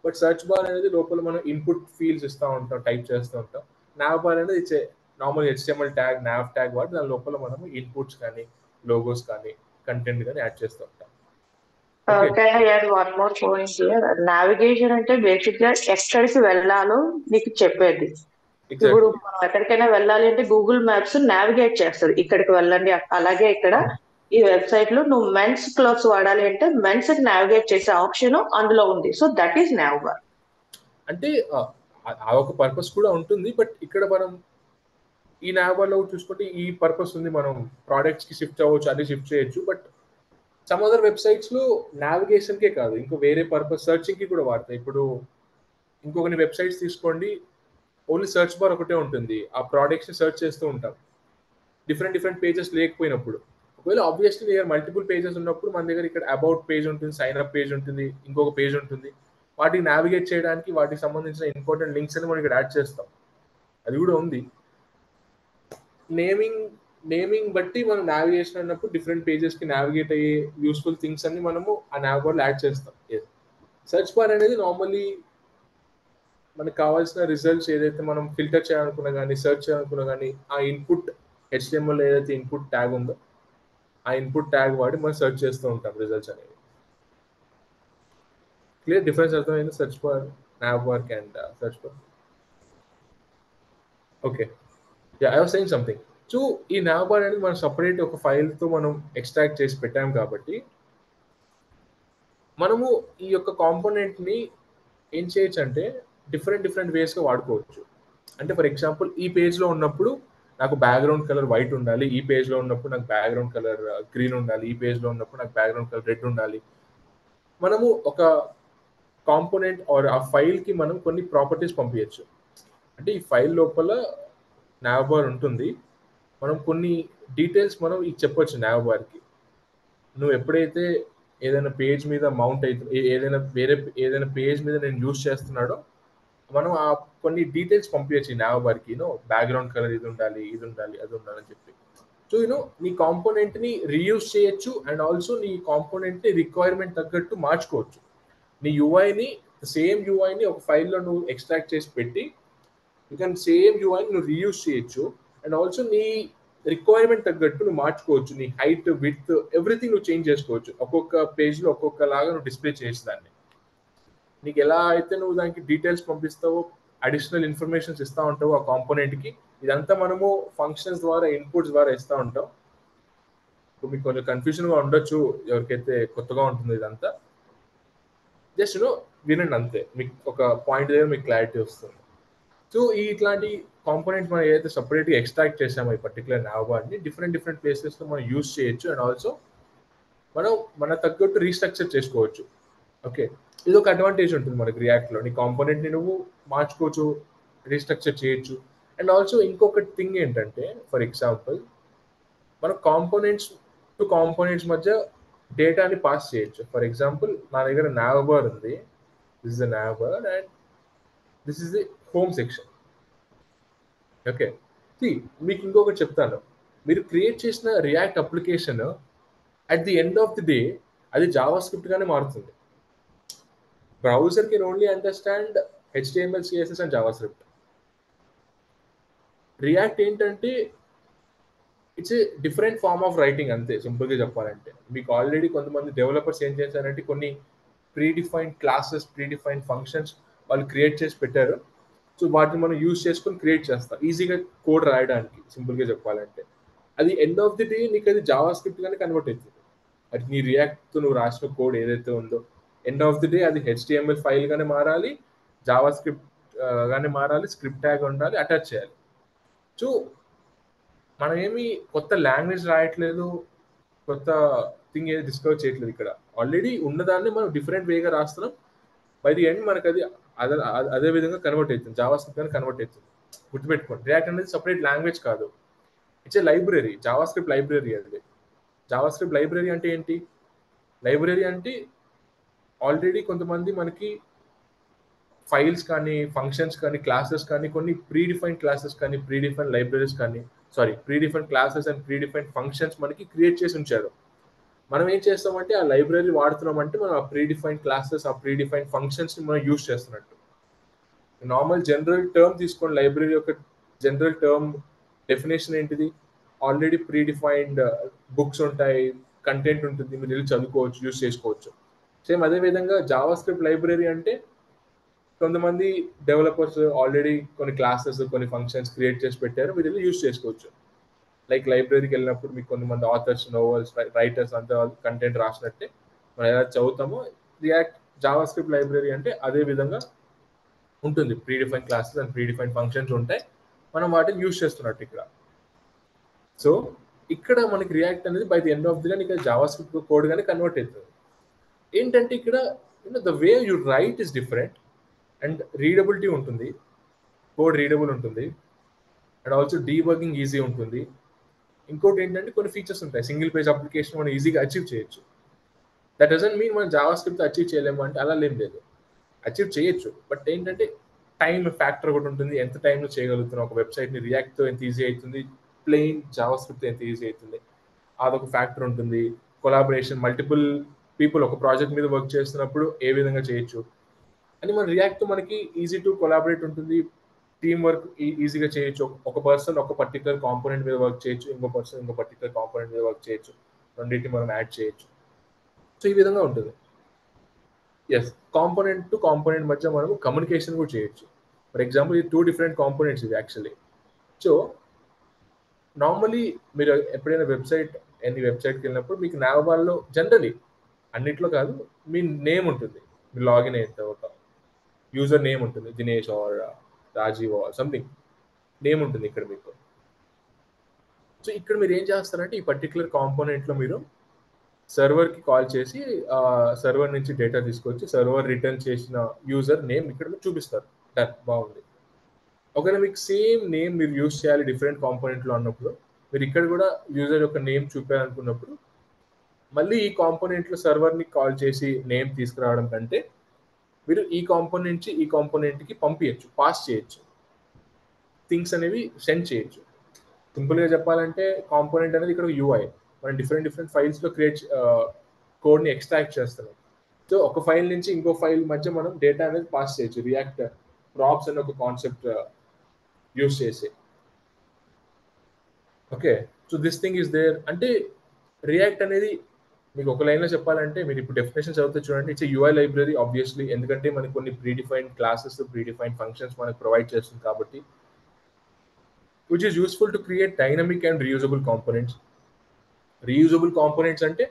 బట్ సెర్చ్ బార్ అనేది లోపల మనం ఇన్పుట్ ఫీల్డ్స్ ఇస్తూ ఉంటాం, టైప్ చేస్తూ ఉంటాం. నావ్ బార్ అనేది ఇచ్చే normal HTML tag, now tag వాటి దాని లోపల మనం ఇన్పుట్స్ కానీ లోగోస్ కానీ కంటెంట్ కానీ యాడ్ చేస్తూ ఉంటాం. Okay, Can I add one more point here? Navigation అంటే బేసిక్ గా ఎక్కడికి వెళ్ళాలో నీకు చెప్పేది. ఇప్పుడు ఎగ్జాక్ట్లీ. మనం ఎక్కడికైనా వెళ్ళాలి అంటే గూగుల్ మ్యాప్స్ నావిగేట్ చేస్తుంది, ఇక్కడికి వెళ్ళండి. అలాగే ఇక్కడ ఈ వెబ్సైట్ లో నువ్వు మెన్స్ క్లోత్స్ వాడాలి అంటే మెన్స్ కి నావిగేట్ చేసే ఆప్షన్ అందులో ఉంది. So that is now bar. అంటే ఆ ఒక పర్పస్ కూడా ఉంటుంది, బట్ ఇక్కడ మనం ఈ నావ్ బార్లో చూసుకుంటే ఈ పర్పస్ ఉంది. మనం ప్రోడక్ట్స్కి షిఫ్ట్ అవ్వచ్చు, అది షిఫ్ట్ చేయొచ్చు. బట్ సమ్ అదర్ వెబ్సైట్స్లో నావిగేషన్కే కాదు, ఇంకో వేరే పర్పస్ సర్చింగ్కి కూడా వాడతాయి. ఇప్పుడు ఇంకొకరి వెబ్సైట్స్ తీసుకోండి, ఓన్లీ సెర్చ్ బార్ ఒకటే ఉంటుంది. ఆ ప్రోడక్ట్స్ని సెర్చ్ చేస్తూ ఉంటాం డిఫరెంట్ పేజెస్ లేకపోయినప్పుడు. ఒకవేళ ఆబ్వియస్లీ దగ్గర మల్టిపుల్ పేజెస్ ఉన్నప్పుడు మన దగ్గర ఇక్కడ అబౌట్ పేజ్ ఉంటుంది, సైన్ అప్ పేజ్ ఉంటుంది, ఇంకొక పేజ్ ఉంటుంది. వాటికి నావిగేట్ చేయడానికి వాటికి సంబంధించిన ఇంపార్టెంట్ లింక్స్ అని మనం ఇక్కడ యాడ్ చేస్తాం. అది కూడా ఉంది. నేమింగ్ బట్టి మనం నావిగేషన్ అన్నప్పుడు డిఫరెంట్ పేజెస్కి నావిగేట్ అయ్యే యూస్ఫుల్ థింగ్స్ అన్ని మనము ఆ నావ్ బార్లో యాడ్ చేస్తాం. సెర్చ్ బార్ అనేది నార్మల్లీ మనకు కావాల్సిన రిజల్ట్స్ ఏదైతే మనం ఫిల్టర్ చేయాలనుకున్నా కానీ సెర్చ్ చేయాలనుకున్నా కానీ ఆ ఇన్పుట్ HTML ఏదైతే ఇన్పుట్ ట్యాగ్ ఉందో ఆ ఇన్పుట్ ట్యాగ్ వాడి మనం సెర్చ్ చేస్తూ ఉంటాం రిజల్ట్స్ అనేవి. క్లియర్ డిఫరెన్స్ అర్థమైంది search bar, now bar and search bar. Okay, I was saying something. So ఈ నావ్ బార్ అనేది మనం సపరేట్ ఒక ఫైల్తో మనం ఎక్స్ట్రాక్ట్ చేసి పెట్టాం కాబట్టి మనము ఈ యొక్క కాంపోనెంట్ని ఏం చేయొచ్చు అంటే డిఫరెంట్ వేస్గా వాడుకోవచ్చు. అంటే ఫర్ ఎగ్జాంపుల్ ఈ పేజ్లో ఉన్నప్పుడు నాకు బ్యాక్గ్రౌండ్ కలర్ వైట్ ఉండాలి, ఈ పేజ్లో ఉన్నప్పుడు నాకు బ్యాక్గ్రౌండ్ కలర్ గ్రీన్ ఉండాలి, ఈ పేజ్లో ఉన్నప్పుడు నాకు బ్యాక్గ్రౌండ్ కలర్ రెడ్ ఉండాలి. మనము ఒక కాంపోనెంట్ ఆర్ ఆ ఫైల్కి మనం కొన్ని ప్రాపర్టీస్ పంపించచ్చు. అంటే ఈ ఫైల్ లోపల నావ్ బార్ ఉంటుంది, మనం కొన్ని డీటెయిల్స్ మనం ఇది చెప్పొచ్చు నావ్ బార్కి. నువ్వు ఎప్పుడైతే ఏదైనా పేజ్ మీద మౌంట్ అయితే ఏదైనా పేజ్ మీద నేను యూజ్ చేస్తున్నాడో మనం ఆ కొన్ని డీటెయిల్స్ పంపించచ్చు ఈ నావ్ బార్కి. బ్యాక్గ్రౌండ్ కలర్ ఇది ఉండాలి, అది ఉండాలి అని చెప్పి. సో నీ కాంపోనెంట్ని రీయూజ్ చేయొచ్చు అండ్ ఆల్సో నీ కాంపోనెంట్ని రిక్వైర్మెంట్ తగ్గట్టు మార్చుకోవచ్చు. నీ సేమ్ యూఐని ఒక ఫైల్లో నువ్వు ఎక్స్ట్రాక్ట్ చేసి పెట్టి యూ కెన్ సేమ్ యూఐని నువ్వు రీయూజ్ చేయొచ్చు అండ్ ఆల్సో నీ రిక్వైర్మెంట్ తగ్గట్టు నువ్వు మార్చుకోవచ్చు. నీ హైట్, విడ్త్, ఎవ్రీథింగ్ నువ్వు చేంజ్ చేసుకోవచ్చు. ఒక్కొక్క పేజ్లో ఒక్కొక్కలాగా నువ్వు డిస్ప్లే చేయొచ్చు దాన్ని. నీకు ఎలా అయితే నువ్వు దానికి డీటెయిల్స్ పంపిస్తావో, అడిషనల్ ఇన్ఫర్మేషన్స్ ఇస్తూ ఉంటావు ఆ కాంపోనెంట్కి, ఇదంతా మనము ఫంక్షన్స్ ద్వారా ఇన్పుట్స్ ద్వారా ఇస్తూ ఉంటాం. ఇప్పుడు మీకు కొంచెం కన్ఫ్యూజన్గా ఉండొచ్చు ఎవరికైతే కొత్తగా ఉంటుంది ఇదంతా. జస్ట్ వినండి అంతే, మీకు ఒక పాయింట్ దగ్గర మీకు క్లారిటీ వస్తుంది. సో ఇట్లాంటి కాంపోనెంట్స్ మనం ఏదైతే సపరేట్గా ఎక్స్ట్రాక్ట్ చేసామో ఈ పర్టికులర్ నావ్ బార్ని డిఫరెంట్ ప్లేసెస్లో మనం యూజ్ చేయొచ్చు అండ్ ఆల్సో మనం మన తగ్గట్టు రీస్ట్రక్చర్ చేసుకోవచ్చు. ఓకే, ఇది ఒక అడ్వాంటేజ్ ఉంటుంది మనకి రియాక్ట్లో. నీ కాంపోనెంట్ని నువ్వు మార్చుకోవచ్చు, రీస్ట్రక్చర్ చేయొచ్చు. అండ్ ఆల్సో ఇంకొక థింగ్ ఏంటంటే ఫర్ ఎగ్జాంపుల్ మనం కాంపోనెంట్స్ మధ్య డేటాని పాస్ చేయొచ్చు. ఫర్ ఎగ్జాంపుల్ నా దగ్గర నావ్ బార్ ఉంది, this is the nav bar and this is the home section. Okay, మీకు ఇంకొకటి చెప్తాను. మీరు క్రియేట్ చేసిన React application at the end of the day అది జావా స్క్రిప్ట్గానే మారుతుంది. Browser can only understand HTML, CSS and JavaScript. React ఏంటంటే it's a different form of writing అంతే, సింపుల్గా చెప్పాలంటే. మీకు ఆల్రెడీ కొంతమంది డెవలపర్స్ ఏం చేశారంటే కొన్ని ప్రీడిఫైన్డ్ క్లాసెస్, ప్రీడిఫైన్డ్ ఫంక్షన్స్ వాళ్ళు క్రియేట్ చేసి పెట్టారు. సో వాటిని మనం యూజ్ చేసుకొని క్రియేట్ చేస్తాం ఈజీగా కోడ్ రాయడానికి, సింపుల్గా చెప్పాలంటే. అది ఎండ్ ఆఫ్ ది డే నీకు అది జావా స్క్రిప్ట్ గానే కన్వర్ట్ అవుతుంది. అది నీ రియాక్ట్ నువ్వు రాసిన కోడ్ ఏదైతే ఉందో ఎండ్ ఆఫ్ ది డే అది HTML ఫైల్ గానే మారాలి, జావా స్క్రిప్ట్ గానే మారాలి, స్క్రిప్ట్ ట్యాగ్ ఉండాలి, అటాచ్ చేయాలి. సో మనం ఏమి కొత్త లాంగ్వేజ్ రాయట్లేదు, కొత్త థింగ్ ఏది డిస్కవర్ చేయట్లేదు. ఇక్కడ ఆల్రెడీ ఉన్నదాన్ని మనం డిఫరెంట్ వేగా రాస్తున్నాం. బై ది ఎండ్ మనకు అది అదే విధంగా కన్వర్ట్ అవుతుంది, జావా స్క్రిప్ట్ అని కన్వర్ట్ అవుతుంది. గుర్తుపెట్టుకోండి, రియాక్ట్ అనేది సపరేట్ లాంగ్వేజ్ కాదు, it's a library, Java script library. అది జావా స్క్రిప్ట్ లైబ్రరీ అంటే ఏంటి? లైబ్రరీ అంటే ఆల్రెడీ కొంతమంది మనకి ఫైల్స్ కానీ, ఫంక్షన్స్ కానీ, క్లాసెస్ కానీ, కొన్ని ప్రీడిఫైన్డ్ క్లాసెస్ కానీ, ప్రీడిఫైన్డ్ లైబ్రరీస్ కానీ, predefined classes and predefined functions మనకి క్రియేట్ చేసి ఉంచారు. మనం ఏం చేస్తామంటే ఆ లైబ్రరీ వాడుతున్నామంటే మనం ఆ ప్రీడిఫైన్డ్ క్లాసెస్, ఆ ప్రీడిఫైన్డ్ ఫంక్షన్స్ని మనం యూజ్ చేస్తున్నట్టు. నార్మల్ జనరల్ టర్మ్ తీసుకోండి, లైబ్రరీ యొక్క జనరల్ టర్మ్ డెఫినేషన్ ఏంటిది? ఆల్రెడీ ప్రీడిఫైన్డ్ బుక్స్ ఉంటాయి, కంటెంట్ ఉంటుంది, మీరు వెళ్ళి చదువుకోవచ్చు, యూజ్ చేసుకోవచ్చు. సేమ్ అదేవిధంగా జావా స్క్రిప్ట్ లైబ్రరీ అంటే కొంతమంది డెవలపర్స్ ఆల్రెడీ కొన్ని క్లాసెస్, కొన్ని ఫంక్షన్స్ క్రియేట్ చేసి పెట్టారు, మీరు వెళ్ళి యూజ్ చేసుకోవచ్చు. లైక్ లైబ్రరీకి వెళ్ళినప్పుడు మీకు కొంతమంది ఆథర్స్, నోవెల్స్, రైటర్స్ అంతా కంటెంట్ రాసినట్టే మనం ఎలా చదువుతామో రియాక్ట్ జావా స్క్రిప్ట్ లైబ్రరీ అంటే అదే విధంగా ఉంటుంది. Predefine classes and predefine functions ఉంటాయి, మనం వాటిని యూజ్ చేస్తున్నట్టు ఇక్కడ. సో ఇక్కడ మనకి రియాక్ట్ అనేది by the end of the day ఇక్కడ జావా స్క్రిప్ట్ కోడ్ గానే కన్వర్ట్ అవుతుంది. ఏంటంటే ఇక్కడ the way you right is different and readability ఉంటుంది, కోడ్ రీడబుల్ ఉంటుంది, అండ్ ఆల్సో డీబగ్గింగ్ ఈజీ ఉంటుంది. ఇంకోటి ఏంటంటే కొన్ని ఫీచర్స్ ఉంటాయి, సింగిల్ పేజ్ అప్లికేషన్ మనం ఈజీగా అచీవ్ చేయొచ్చు. దట్ డజంట్ మీన్ మనం జావా స్క్రిప్ట్ అచీవ్ చేయలేము అంటే అలా ఏం లేదు, అచీవ్ చేయొచ్చు. బట్ ఏంటంటే టైం ఫ్యాక్టర్ ఒకటి ఉంటుంది, ఎంత టైంలో చేయగలుగుతున్నాం. ఒక వెబ్సైట్ని రియాక్ట్తో ఎంత ఈజీ అవుతుంది, ప్లెయిన్ జావా స్క్రిప్ట్ ఎంత ఈజీ అవుతుంది, అదొక ఫ్యాక్టర్ ఉంటుంది. కొలాబరేషన్, మల్టిపుల్ పీపుల్ ఒక ప్రాజెక్ట్ మీద వర్క్ చేస్తున్నప్పుడు ఏ విధంగా చేయొచ్చు అని మన రియాక్ట్తో మనకి ఈజీ టు కొలాబరేట్ ఉంటుంది, టీమ్ వర్క్ ఈజీగా చేయొచ్చు. ఒక పర్సన్ ఒక పర్టికులర్ కాంపోనెంట్ మీద వర్క్ చేయొచ్చు, ఇంకో పర్సన్ ఇంకో పర్టికులర్ కాంపోనెంట్ మీద వర్క్ చేయొచ్చు, రెండింటిని మనం యాడ్ చేయొచ్చు. సో ఈ విధంగా ఉంటుంది. ఎస్, కాంపోనెంట్ టు కాంపోనెంట్ మధ్య మనము కమ్యూనికేషన్ కూడా చేయొచ్చు. ఫర్ ఎగ్జాంపుల్ ఇది 2 డిఫరెంట్ కాంపోనెంట్స్ ఇది యాక్చువల్లీ. సో నార్మలీ మీరు ఎప్పుడైనా ఎన్ని వెబ్సైట్కి వెళ్ళినప్పుడు మీకు నావబాల్లో జనరలీ అన్నిట్లో కాదు మీ నేమ్ ఉంటుంది, మీరు లాగిన్ అయిన తర్వాత యూజర్ నేమ్ ఉంటుంది, Dinesh or Rajiv or something name ఉంటుంది ఇక్కడ మీకు. సో ఇక్కడ మీరు ఏం చేస్తారంటే ఈ పర్టికులర్ కాంపోనెంట్లో మీరు సర్వర్కి కాల్ చేసి సర్వర్ నుంచి డేటా తీసుకొచ్చి సర్వర్ రిటర్న్ చేసిన యూజర్ నేమ్ ఇక్కడ మీరు చూపిస్తారు. డన్, బాగుంది. ఒకవేళ మీకు సేమ్ నేమ్ మీరు యూజ్ చేయాలి డిఫరెంట్ కాంపోనెంట్లో అన్నప్పుడు మీరు ఇక్కడ కూడా యూజర్ యొక్క నేమ్ చూపాలనుకున్నప్పుడు మళ్ళీ ఈ కాంపోనెంట్లో సర్వర్ని కాల్ చేసి నేమ్ తీసుకురావడం కంటే మీరు ఈ కాంపోనెంట్ నుంచి ఈ కాంపోనెంట్కి పంపించచ్చు, పాస్ చేయొచ్చు, థింగ్స్ అనేవి సెండ్ చేయొచ్చు. సింపుల్గా చెప్పాలంటే కాంపోనెంట్ అనేది ఇక్కడ యూఐ, మనం డిఫరెంట్ ఫైల్స్లో కోడ్ని ఎక్స్ట్రాక్ట్ చేస్తున్నాం. సో ఒక ఫైల్ నుంచి ఇంకో ఫైల్ మధ్య మనం డేటా అనేది పాస్ చేయొచ్చు, రియాక్ట్ ప్రాప్స్ అనే ఒక కాన్సెప్ట్ యూస్ చేసి. Okay, so this thing is there. అంటే రియాక్ట్ అనేది మీకు ఒక లైన్లో చెప్పాలంటే మీరు ఇప్పుడు డెఫినేషన్ చదివితే చూడండి, ఇట్స్ యూఐ లైబ్రరీ ఆబ్వియస్లీ, ఎందుకంటే మనకి కొన్ని ప్రీడిఫైన్డ్ క్లాసెస్, ప్రీడిఫైన్డ్ ఫంక్షన్స్ మనకు ప్రొవైడ్ చేస్తుంది కాబట్టి, which is useful to create dynamic and reusable components. Reusable components అంటే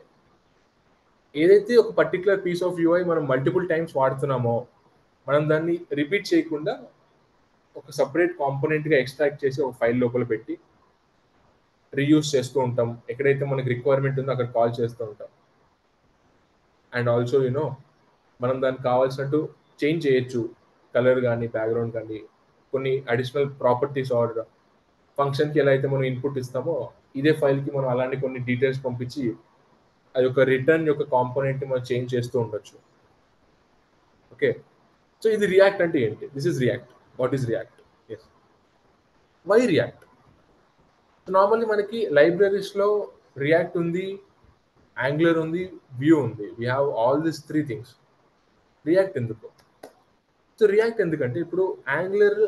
ఏదైతే ఒక పర్టికులర్ పీస్ ఆఫ్ యూఐ మనం మల్టిపుల్ టైమ్స్ వాడుతున్నామో మనం దాన్ని రిపీట్ చేయకుండా ఒక సపరేట్ కాంపోనెంట్గా ఎక్స్ట్రాక్ట్ చేసి ఒక ఫైల్ లోపల పెట్టి రీయూజ్ చేస్తూ ఉంటాం. ఎక్కడైతే మనకి రిక్వైర్మెంట్ ఉందో అక్కడ కాల్ చేస్తూ ఉంటాం. అండ్ ఆల్సో మనం దానికి కావాల్సినట్టు చేంజ్ చేయొచ్చు, కలర్ కానీ బ్యాక్గ్రౌండ్ కానీ, కొన్ని అడిషనల్ ప్రాపర్టీస్ ఆర్ ఫంక్షన్కి ఎలా అయితే మనం ఇన్పుట్ ఇస్తామో ఇదే ఫైల్కి మనం అలాంటి కొన్ని డీటెయిల్స్ పంపించి అది యొక్క రిటర్న్ యొక్క కాంపోనెంట్ని మనం చేంజ్ చేస్తూ ఉండొచ్చు. ఓకే, సో ఇది రియాక్ట్ అంటే ఏంటి? This is React. What is React? Yes, why React? Normally మనకి లైబ్రరీస్లో రియాక్ట్ ఉంది, యాంగులర్ ఉంది, వ్యూ ఉంది. We have all this 3 things. React ఎందుకు? సో రియాక్ట్ ఎందుకంటే ఇప్పుడు యాంగులర్,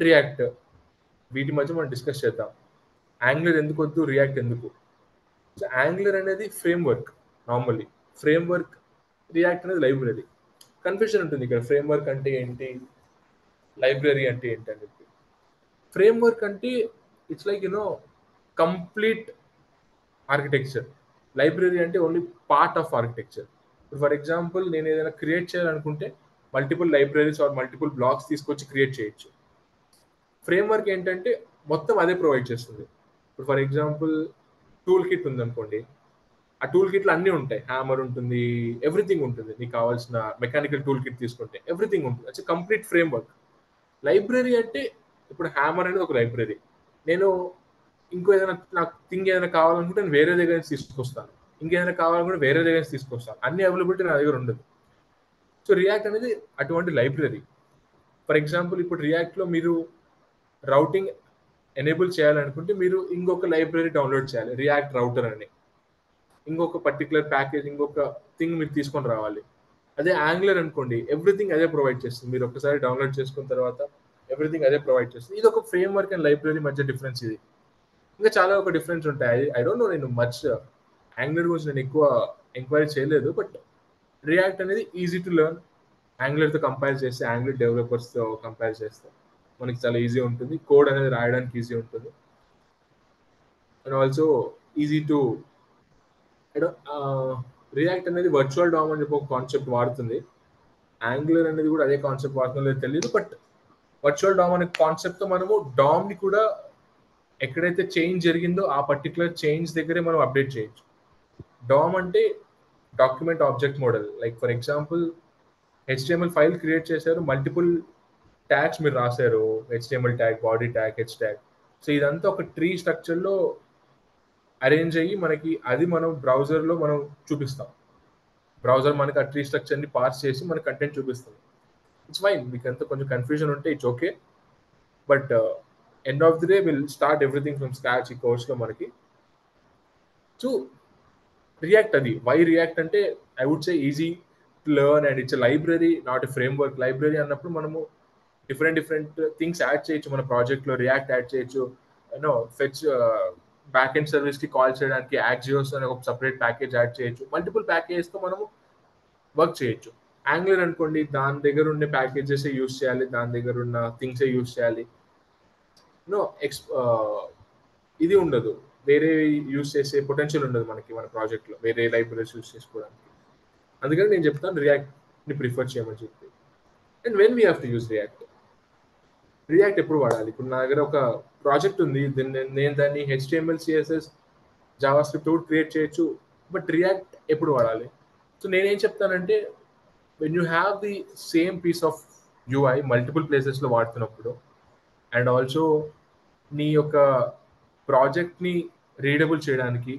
రియాక్ట్ వీటి మధ్య మనం డిస్కస్ చేద్దాం. యాంగులర్ ఎందుకు వద్దు, రియాక్ట్ ఎందుకు? సో యాంగులర్ అనేది ఫ్రేమ్వర్క్ నార్మల్లీ, ఫ్రేమ్వర్క్. రియాక్ట్ అనేది లైబ్రరీ. కన్ఫ్యూజన్ ఉంటుంది ఇక్కడ, ఫ్రేమ్వర్క్ అంటే ఏంటి, లైబ్రరీ అంటే ఏంటి అని చెప్పి. ఫ్రేమ్వర్క్ అంటే it's like complete architecture. Library అంటే only part of architecture. For example నేను ఏదైనా క్రియేట్ చేయాలనుకుంటే multiple libraries or multiple blocks తీసుకొచ్చి క్రియేట్ చేయొచ్చు. ఫ్రేమ్వర్క్ ఏంటంటే మొత్తం అదే ప్రొవైడ్ చేస్తుంది. ఇప్పుడు ఫర్ ఎగ్జాంపుల్ టూల్ కిట్ ఉందనుకోండి, ఆ టూల్ కిట్లో అన్నీ ఉంటాయి, హ్యామర్ ఉంటుంది, ఎవ్రీథింగ్ ఉంటుంది. నీకు కావాల్సిన మెకానికల్ టూల్ కిట్ తీసుకుంటే ఎవ్రీథింగ్ ఉంటుంది. అట్స్ కంప్లీట్ ఫ్రేమ్వర్క్. లైబ్రరీ అంటే ఇప్పుడు హ్యామర్ అనేది ఒక లైబ్రరీ. నేను ఇంకో ఏదైనా నాకు థింగ్ ఏదైనా కావాలనుకుంటే నేను వేరే దగ్గర నుంచి తీసుకొస్తాను, ఇంకేదైనా కావాలనుకుంటే వేరే దగ్గర నుంచి తీసుకొస్తాను. అన్ని అవైలబిలిటీ నా దగ్గర ఉండదు. సో రియాక్ట్ అనేది అటువంటి లైబ్రరీ. ఫర్ ఎగ్జాంపుల్ ఇప్పుడు రియాక్ట్లో మీరు రౌటింగ్ ఎనేబుల్ చేయాలనుకుంటే మీరు ఇంకొక లైబ్రరీ డౌన్లోడ్ చేయాలి, రియాక్ట్ రౌటర్ అని. ఇంకొక పర్టికులర్ ప్యాకేజ్, ఇంకొక థింగ్ మీరు తీసుకొని రావాలి. అదే యాంగులర్ అనుకోండి, ఎవ్రీథింగ్ అదే ప్రొవైడ్ చేస్తుంది. మీరు ఒకసారి డౌన్లోడ్ చేసుకున్న తర్వాత ఎవ్రీథింగ్ అదే ప్రొవైడ్ చేస్తుంది. ఇది ఒక ఫ్రేమ్వర్క్ అండ్ లైబ్రరీ మధ్య డిఫరెన్స్ ఇది. ఇంకా చాలా ఒక డిఫరెన్స్ ఉంటాయి. ఐ డోంట్ నో, నేను మచ్ యాంగులర్ గురించి నేను ఎక్కువ ఎంక్వైరీ చేయలేదు. బట్ రియాక్ట్ అనేది ఈజీ టు లెర్న్. యాంగులర్తో కంపేర్ చేస్తే, యాంగులర్ డెవలపర్స్తో కంపేర్ చేస్తే మనకి చాలా ఈజీ ఉంటుంది. కోడ్ అనేది రాయడానికి ఈజీ ఉంటుంది. And also easy to react అనేది వర్చువల్ డామ్ అని చెప్పి ఒక కాన్సెప్ట్ వాడుతుంది. యాంగులర్ అనేది కూడా అదే కాన్సెప్ట్ వాడుతుందో లేదో తెలియదు. బట్ వర్చువల్ డామ్ అనే కాన్సెప్ట్తో మనము డామ్ని కూడా ఎక్కడైతే చేంజ్ జరిగిందో ఆ పర్టికులర్ చేంజ్ దగ్గరే మనం అప్డేట్ చేయొచ్చు. డామ్ అంటే document object model. Like for example HTML file create చేశారు, మల్టిపుల్ ట్యాగ్స్ మీరు రాశారు, HTML tag, body tag, H tag. So ఇదంతా ఒక ట్రీ స్ట్రక్చర్లో అరేంజ్ అయ్యి మనకి అది మనం బ్రౌజర్లో మనం చూపిస్తాం. బ్రౌజర్ మనకి ఆ ట్రీ స్ట్రక్చర్ని పార్స్ చేసి మన కంటెంట్ చూపిస్తుంది. It's fine. మీకు అంతా కొంచెం కన్ఫ్యూజన్ ఉంటే it's okay. But end of the day will start everything from scratch ఈ కోర్స్లో మనకి. సో రియాక్ట్ అది వై రియాక్ట్ అంటే I would say easy to learn and it's library, not a framework. Library అన్నప్పుడు మనము డిఫరెంట్ థింగ్స్ యాడ్ చేయొచ్చు మన ప్రాజెక్ట్లో. రియాక్ట్ యాడ్ చేయొచ్చు, ఫెచ్ బ్యాక్ ఎండ్ సర్వీస్కి కాల్ చేయడానికి యాక్జియోస్ అనే ఒక సపరేట్ ప్యాకేజ్ యాడ్ చేయొచ్చు. మల్టిపుల్ ప్యాకేజెస్తో మనము వర్క్ చేయొచ్చు. యాంగులర్ అనుకోండి, దాని దగ్గర ఉండే ప్యాకేజెస్ యూస్ చేయాలి, దాని దగ్గర ఉన్న థింగ్సే యూస్ చేయాలి. ఇది ఉండదు, వేరే యూస్ చేసే పొటెన్షియల్ ఉండదు మనకి మన ప్రాజెక్ట్లో వేరే లైబ్రరీస్ యూస్ చేసుకోవడానికి. అందుకని నేను చెప్తాను రియాక్ట్ని ప్రిఫర్ చేయమని చెప్పి. And when we have to use react ఎప్పుడు వాడాలి? ఇప్పుడు నా దగ్గర ఒక ప్రాజెక్ట్ ఉంది, నేను దాన్ని HTML, CSS, జావాస్క్రిప్ట్ కూడా క్రియేట్ చేయొచ్చు. బట్ రియాక్ట్ ఎప్పుడు వాడాలి? సో నేనేం చెప్తానంటే, when you have the same piece of UI multiple ప్లేసెస్లో వాడుతున్నప్పుడు, అండ్ ఆల్సో నీ యొక్క ప్రాజెక్ట్ని రీడబుల్ చేయడానికి,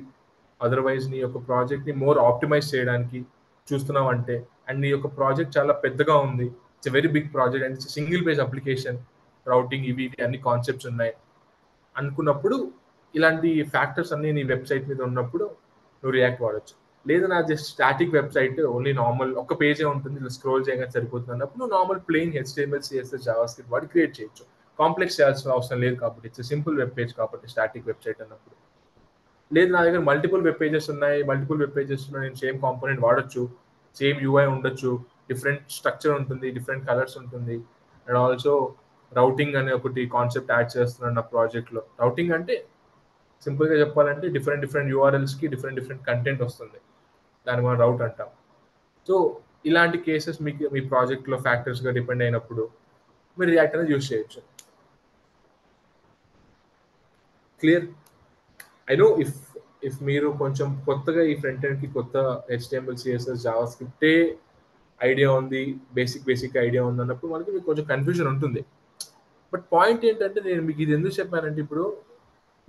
అదర్వైజ్ నీ యొక్క ప్రాజెక్ట్ని మోర్ ఆప్టిమైజ్ చేయడానికి చూస్తున్నావంటే, అండ్ నీ యొక్క ప్రాజెక్ట్ చాలా పెద్దగా ఉంది, it's a very big project and it's single page application, routing ఇవి అన్ని కాన్సెప్ట్స్ ఉన్నాయి అనుకున్నప్పుడు, ఇలాంటి ఫ్యాక్టర్స్ అన్ని నీ వెబ్సైట్ మీద ఉన్నప్పుడు నువ్వు రియాక్ట్ వాడచ్చు. లేదా నా just static website, only normal ఒక పేజే ఉంటుంది, ఇలా స్క్రోల్ చేయగానే సరిపోతుంది అన్నప్పుడు నువ్వు normal plain HTML, CSS, JavaScript వాడి క్రియేట్ చేయొచ్చు. కాంప్లెక్స్ చేయాల్సిన అవసరం లేదు కాబట్టి, ఇట్స్ సింపుల్ వెబ్ పేజ్ కాబట్టి స్టాటిక్ వెబ్సైట్ అన్నప్పుడు. లేదు నా దగ్గర మల్టిపుల్ వెబ్ పేజెస్ ఉన్నాయి, నేను సేమ్ కాంపోనెంట్ వాడచ్చు, సేమ్ UI ఉండొచ్చు, డిఫరెంట్ స్ట్రక్చర్ ఉంటుంది, డిఫరెంట్ కలర్స్ ఉంటుంది, అండ్ ఆల్సో రౌటింగ్ అనే ఒకటి కాన్సెప్ట్ యాడ్ చేస్తున్నాను నా ప్రాజెక్ట్లో. రౌటింగ్ అంటే సింపుల్గా చెప్పాలంటే డిఫరెంట్ URLస్కి డిఫరెంట్ కంటెంట్ వస్తుంది, దాన్ని మనం రౌట్ అంటాం. సో ఇలాంటి కేసెస్ మీకు మీ ప్రాజెక్ట్లో ఫ్యాక్టర్స్గా డిపెండ్ అయినప్పుడు మీరు రియాక్ట్ అనేది యూస్ చేయొచ్చు. క్లియర్? ఐ నో ఇఫ్ మీరు కొంచెం కొత్తగా ఈ ఫ్రంట్ ఎండ్కి కొత్త HTML, CSS, జావాస్క్రిప్టే ఐడియా ఉంది, బేసిక్ ఐడియా ఉంది అన్నప్పుడు మనకి మీకు కొంచెం కన్ఫ్యూజన్ ఉంటుంది. బట్ పాయింట్ ఏంటంటే, నేను మీకు ఇది ఎందుకు చెప్పానంటే, ఇప్పుడు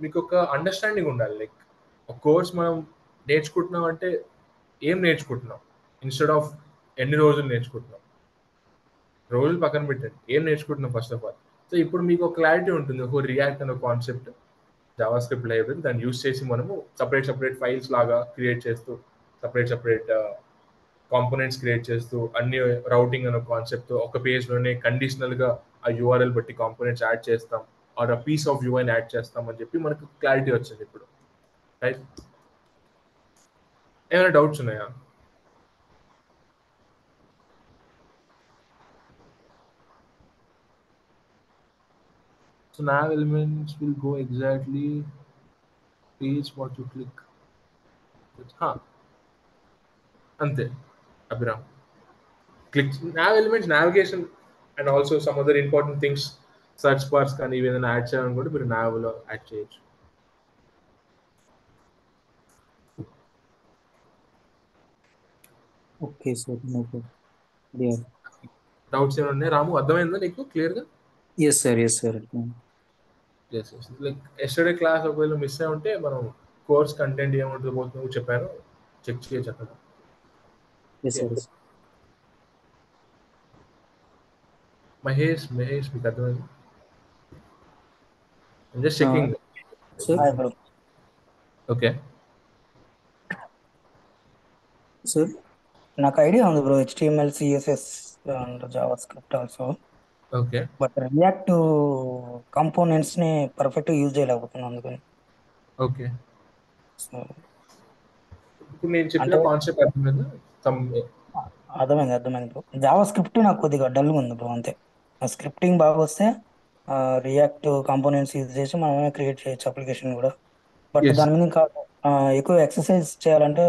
మీకు ఒక అండర్స్టాండింగ్ ఉండాలి. లైక్ ఒక కోర్స్ మనం నేర్చుకుంటున్నాం అంటే ఏం నేర్చుకుంటున్నాం, ఇన్స్టెడ్ ఆఫ్ ఎన్ని రోజులు నేర్చుకుంటున్నాం. రోజులు పక్కన పెట్టండి, ఏం నేర్చుకుంటున్నాం ఫస్ట్ ఆఫ్ ఆల్. సో ఇప్పుడు మీకు ఒక క్లారిటీ ఉంటుంది, ఒక రియాక్ట్ అనే కాన్సెప్ట్, జావాస్క్రిప్ట్ లైబ్రరీ, దాన్ని యూస్ చేసి మనము సపరేట్ ఫైల్స్ లాగా క్రియేట్ చేస్తూ, సపరేట్ కాంపోనెంట్స్ క్రియేట్ చేస్తూ, అన్ని రౌటింగ్ అనే కాన్సెప్ట్ ఒక పేజ్లోనే కండిషనల్గా ఆ URL బట్టి కాంపోనెంట్స్ యాడ్ చేస్తాం. ఆర్ అ పీస్ ఆఫ్ యూఐని యాడ్ చేస్తామని చెప్పి మనకు క్లారిటీ వచ్చింది ఇప్పుడు, రైట్? ఏమైనా డౌట్స్ ఉన్నాయా? So nav elements will go exactly page what you click. అంతే Abhiram. Click nav elements navigation and also some other important things, search bars కానీ ఇవి ఏదైనా యాడ్ చేయాలనుకుంటే మీరు నావ్లో యాడ్ చేయొచ్చు. Okay sir, no problem. Doubts ఏమైనా ఉన్నాయి రాము? అర్థమైందా నీకు క్లియర్గా? Yes sir. Like yesterday class ఒకవేళ మిస్ అయి ఉంటే మనం కోర్స్ కంటెంట్ ఏముంటుందో పోతుందో చెప్పాను, చెక్ చేయొచ్చు అక్కడ. Yes sir. మహేష్ మీకు అర్థమైంది? Just checking. Sir okay sir, నాకు ఐడియా ఉంది bro, HTML, CSS and Java script also. Okay but react components ని పర్ఫెక్ట్ యూజ్ చేయలేకపోతున్నాను అందుకని. ఓకే సో ఇప్పుడు నేను చెప్పిన అంటే కాన్సెప్ట్ అర్థమైందా? అర్థమైంది బ్రో. జావా స్క్రిప్ట్ నాకు కొద్దిగా డల్గా ఉంది బ్రో, అంతే. స్క్రిప్టింగ్ బాగా వస్తే రియాక్ట్ కాంపోనెంట్స్ యూజ్ చేసి మనమే క్రియేట్ చేయొచ్చు అప్లికేషన్ కూడా. బట్ ఎస్ దాని మీద ఇంకా ఎక్కువ ఎక్సర్సైజ్ చేయాలంటే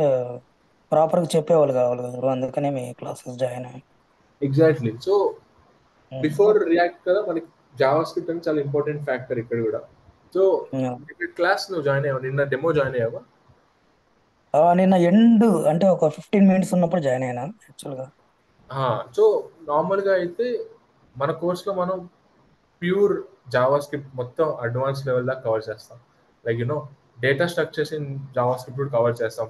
ప్రాపర్గా చెప్పేవాళ్ళు కావాలి కదా బ్రో, అందుకనే మీ క్లాసెస్ జాయిన్ అయ్యాను. ఎగ్జాక్ట్లీ. సో బిఫోర్ రియాక్ట్ కదా మనకి జావా స్క్రిప్ట్ అని చాలా ఇంపార్టెంట్ ఫ్యాక్టర్ ఇక్కడ కూడా. సో క్లాస్ నువ్వు జాయిన్ అయ్యావు, నిన్న డెమో జాయిన్ అయ్యావా? నిన్న ఎండ్ అంటే ఒక 15 minutes ఉన్నప్పుడు జాయిన్ అయినా యాక్చువల్గా. సో నార్మల్గా అయితే మన కోర్స్లో మనం ప్యూర్ జావా స్క్రిప్ట్ మొత్తం అడ్వాన్స్ లెవెల్ దాకా కవర్ చేస్తాం. Like you know data structures in JavaScript cover చేస్తాం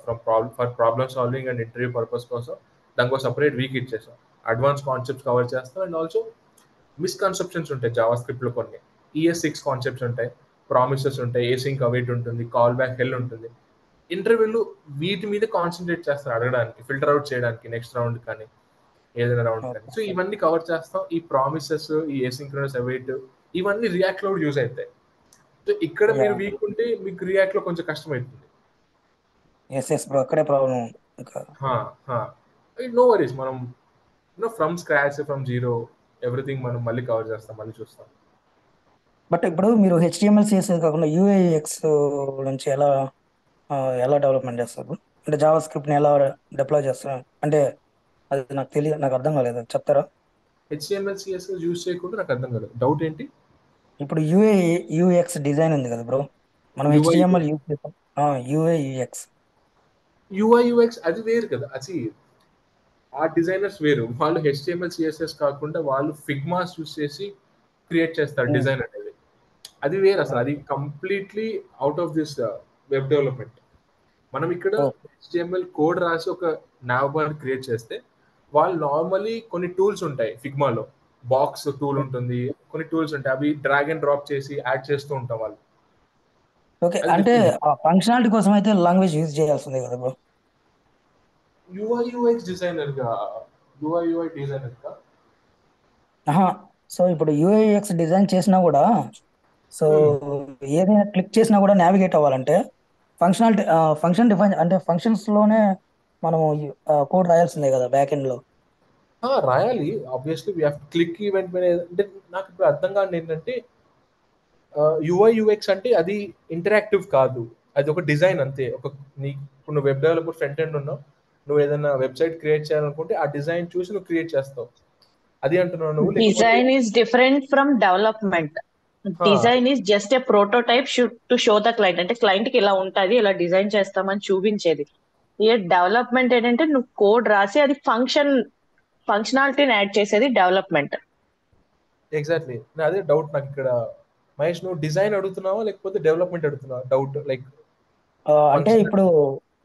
for problem solving and interview purpose కోసం. దానికి సపరేట్ వీక్ ఇచ్చేసాం. అడ్వాన్స్ కాన్సెప్ట్స్ కవర్ చేస్తాం. అండ్ ఆల్సో మిస్కన్సెప్షన్స్ ఉంటాయి జావా స్క్రిప్ట్లో కొన్ని. ES6 కాన్సెప్ట్స్ ఉంటాయి, ప్రామిసెస్ ఉంటాయి, ఏసింక్ అవైట్ ఉంటుంది, కాల్ బ్యాక్ హెల్ ఉంటుంది. ఇంటర్వ్యూలు వీటి మీద కాన్సన్ట్రేట్ చేస్తారు అడగడానికి, ఫిల్టర్ అవుట్ చేయడానికి నెక్స్ట్ రౌండ్ కానీ ఏదైనా రౌండ్ కానీ. సో ఇవన్నీ కవర్ చేస్తాం. ఈ ప్రామిసెస్, ఈ ఏసింక్రోనస్ అవైట్, ఇవన్నీ రియాక్ట్ లో యూజ్ అవుతాయి. సో ఇక్కడ మీరు వీక్ ఉంటే మీకు రియాక్ట్ లో కొంచెం కష్టం అవుతుంది. ఎస్ బ్రో, అక్కడే ప్రాబ్లం. నో వరీస్, మనం from scratch, from zero everything మనం మళ్ళీ కవర్ చేస్తాం, మళ్ళీ చూస్తాం. బట్ ఇప్పుడు మీరు HTML, CSS కాకుండా UIUX నుంచి ఎలా డెవలప్మెంట్ చేస్తారు? అంటే జావా స్క్రిప్ట్ ని ఎలా డిప్లాయ్ చేస్తారు అంటే అది నాకు తెలియదు, నాకు అర్థం కాలేదు, చెప్తారా? HTML, CSS యూజ్ చేయకుండా నాకు అర్థం కాలేదు. డౌట్ ఏంటి? ఇప్పుడు UIUX డిజైన్ ఉంది కదా బ్రో, మనం HTML యూజ్ చేస్తాం. UIUX అది వేరు కదా. అది ఆ డిజైనర్స్ వేరు. వాళ్ళు HTML, CSS కాకుండా వాళ్ళు ఫిగ్మాస్ యూజ్ చేసి క్రియేట్ చేస్తారు డిజైన్ అనేది. అది వేరు అసలు. అది completely out of this web development. మనం ఇక్కడ HTML కోడ్ రాసి ఒక nav బార్ క్రియేట్ చేస్తే వాళ్ళు నార్మలీ కొన్ని టూల్స్ ఉంటాయి ఫిగ్మాలో. బాక్స్ టూల్ ఉంటుంది, కొన్ని టూల్స్ ఉంటాయి, అవి డ్రాగ్ అండ్ డ్రాప్ చేసి యాడ్ చేస్తూ ఉంటాం వాళ్ళు. ఓకే, అంటే ఆ ఫంక్షనాలిటీ కోసం అయితే లాంగ్వేజ్ యూజ్ చేయాల్సిందే కదా బ్రో? UIUX డిజైనర్ గా సో ఇప్పుడు UIUX డిజైన్ చేసినా కూడా, సో ఏదైనా క్లిక్ చేసినా కూడా నావిగేట్ అవ్వాలంటే ఫంక్షన్ డిఫైన్ అంటే ఫంక్షన్స్ లోనే మనం కోడ్ రాయాల్సిందే కదా బ్యాక్ ఎండ్ లో? రాయాలి obviously. We have click event మీద. అంటే నాకు ఇప్పుడు అర్థం కాదు ఏంటంటే UIUX అంటే అది ఇంటరాక్టివ్ కాదు, అది ఒక డిజైన్ అంతే. ఇప్పుడు నువ్వు వెబ్ డెవలపర్ ఫ్రంట్ ఎండ్ ఉన్నావు, నువ్వు ఏదైనా వెబ్సైట్ క్రియేట్ చేయాలనుకుంటే ఆ డిజైన్ చూసి నువ్వు క్రియేట్ చేస్తావు. అది అంటున్నావు నువ్వు? Design is different from development. Design is just a prototype to show the client. అంటే క్లయింట్ కి ఇలా ఉంటుంది, ఇలా డిజైన్ చేస్తామని చూపించేది. ఏ డెవలప్మెంట్ ఏంటంటే నువ్వు కోడ్ రాసి అది ఫంక్షనాలిటీని యాడ్ చేసేది డెవలప్మెంట్. ఎగ్జాక్ట్లీ, అదే డౌట్ నాకు ఇక్కడ. మహేష్, నువ్వు డిజైన్ అడుగుతున్నావా లేకపోతే డెవలప్మెంట్ అడుగుతున్నావా? డౌట్ లైక్ అంటే ఇప్పుడు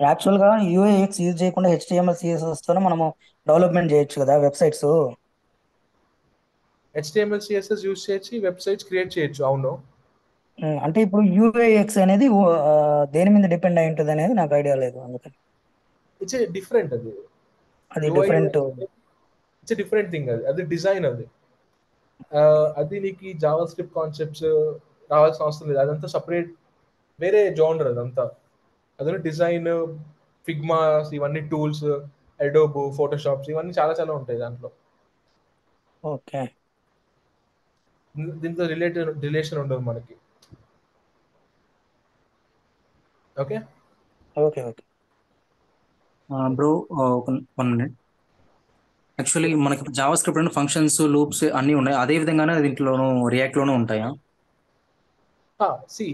యాక్చువల్ గా UIUX యూజ్ చేయకుండా HTML, CSS తోనే మనము డెవలప్మెంట్ చేయొచ్చు కదా వెబ్సైట్స్. HTML, CSS యూజ్ చేసి వెబ్సైట్స్ క్రియేట్ చేయొచ్చు, అవును. అంటే ఇప్పుడు UIUX అనేది దేని మీద డిపెండ్ అయి ఉంటుంది అనేది నాకు ఐడియా లేదు, అందుకని. It's different. అది డిఫరెంట్. It's different thing. అది డిజైన్. అది నీకు జావా స్క్రిప్ట్ కాన్సెప్ట్స్ రావాల్సిన అవసరం లేదు. అదంతా సపరేట్ వేరే జోనర్ అదంతా. అదే డిజైన్, ఫిగ్మాస్, ఇవన్నీ టూల్స్, అడోబ్, ఫోటోషాప్స్, ఇవన్నీ చాలా చాలా ఉంటాయి దాంట్లో. ఓకే దీంతో రిలేషన్ ఉండదు మనకి. Okay okay okay bro, one minute. Actually మనకి జావా స్క్రిప్ట్ అంటే ఫంక్షన్స్, లూప్స్ అన్నీ ఉన్నాయి. అదే విధంగానే దీంట్లోనూ రియాక్ట్లోనూ ఉంటాయా? సి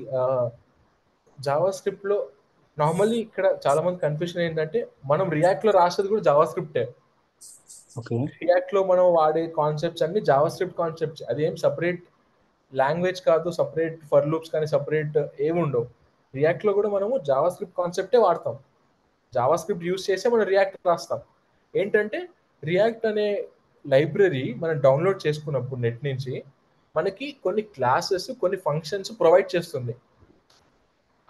జావా స్క్రిప్ట్ లో నార్మల్లీ ఇక్కడ చాలా మంది కన్ఫ్యూషన్ ఏంటంటే మనం రియాక్ట్ లో రాసేది కూడా జావా స్క్రిప్టే. ఓకే రియాక్ట్ లో మనం వాడే కాన్సెప్ట్స్ అన్ని జావా స్క్రిప్ట్ కాన్సెప్ట్స్. అదేం సపరేట్ లాంగ్వేజ్ కాదు, సపరేట్ ఫర్ లూప్స్ కానీ సపరేట్ ఏమి ఉండవు. రియాక్ట్ లో కూడా మనము జావా స్క్రిప్ట్ కాన్సెప్టే వాడతాం. జావా స్క్రిప్ట్ యూస్ చేసే మనం రియాక్ట్ రాస్తాం. ఏంటంటే రియాక్ట్ అనే లైబ్రరీ మనం డౌన్లోడ్ చేసుకున్నప్పుడు నెట్ నుంచి మనకి కొన్ని క్లాసెస్, కొన్ని ఫంక్షన్స్ ప్రొవైడ్ చేస్తుంది.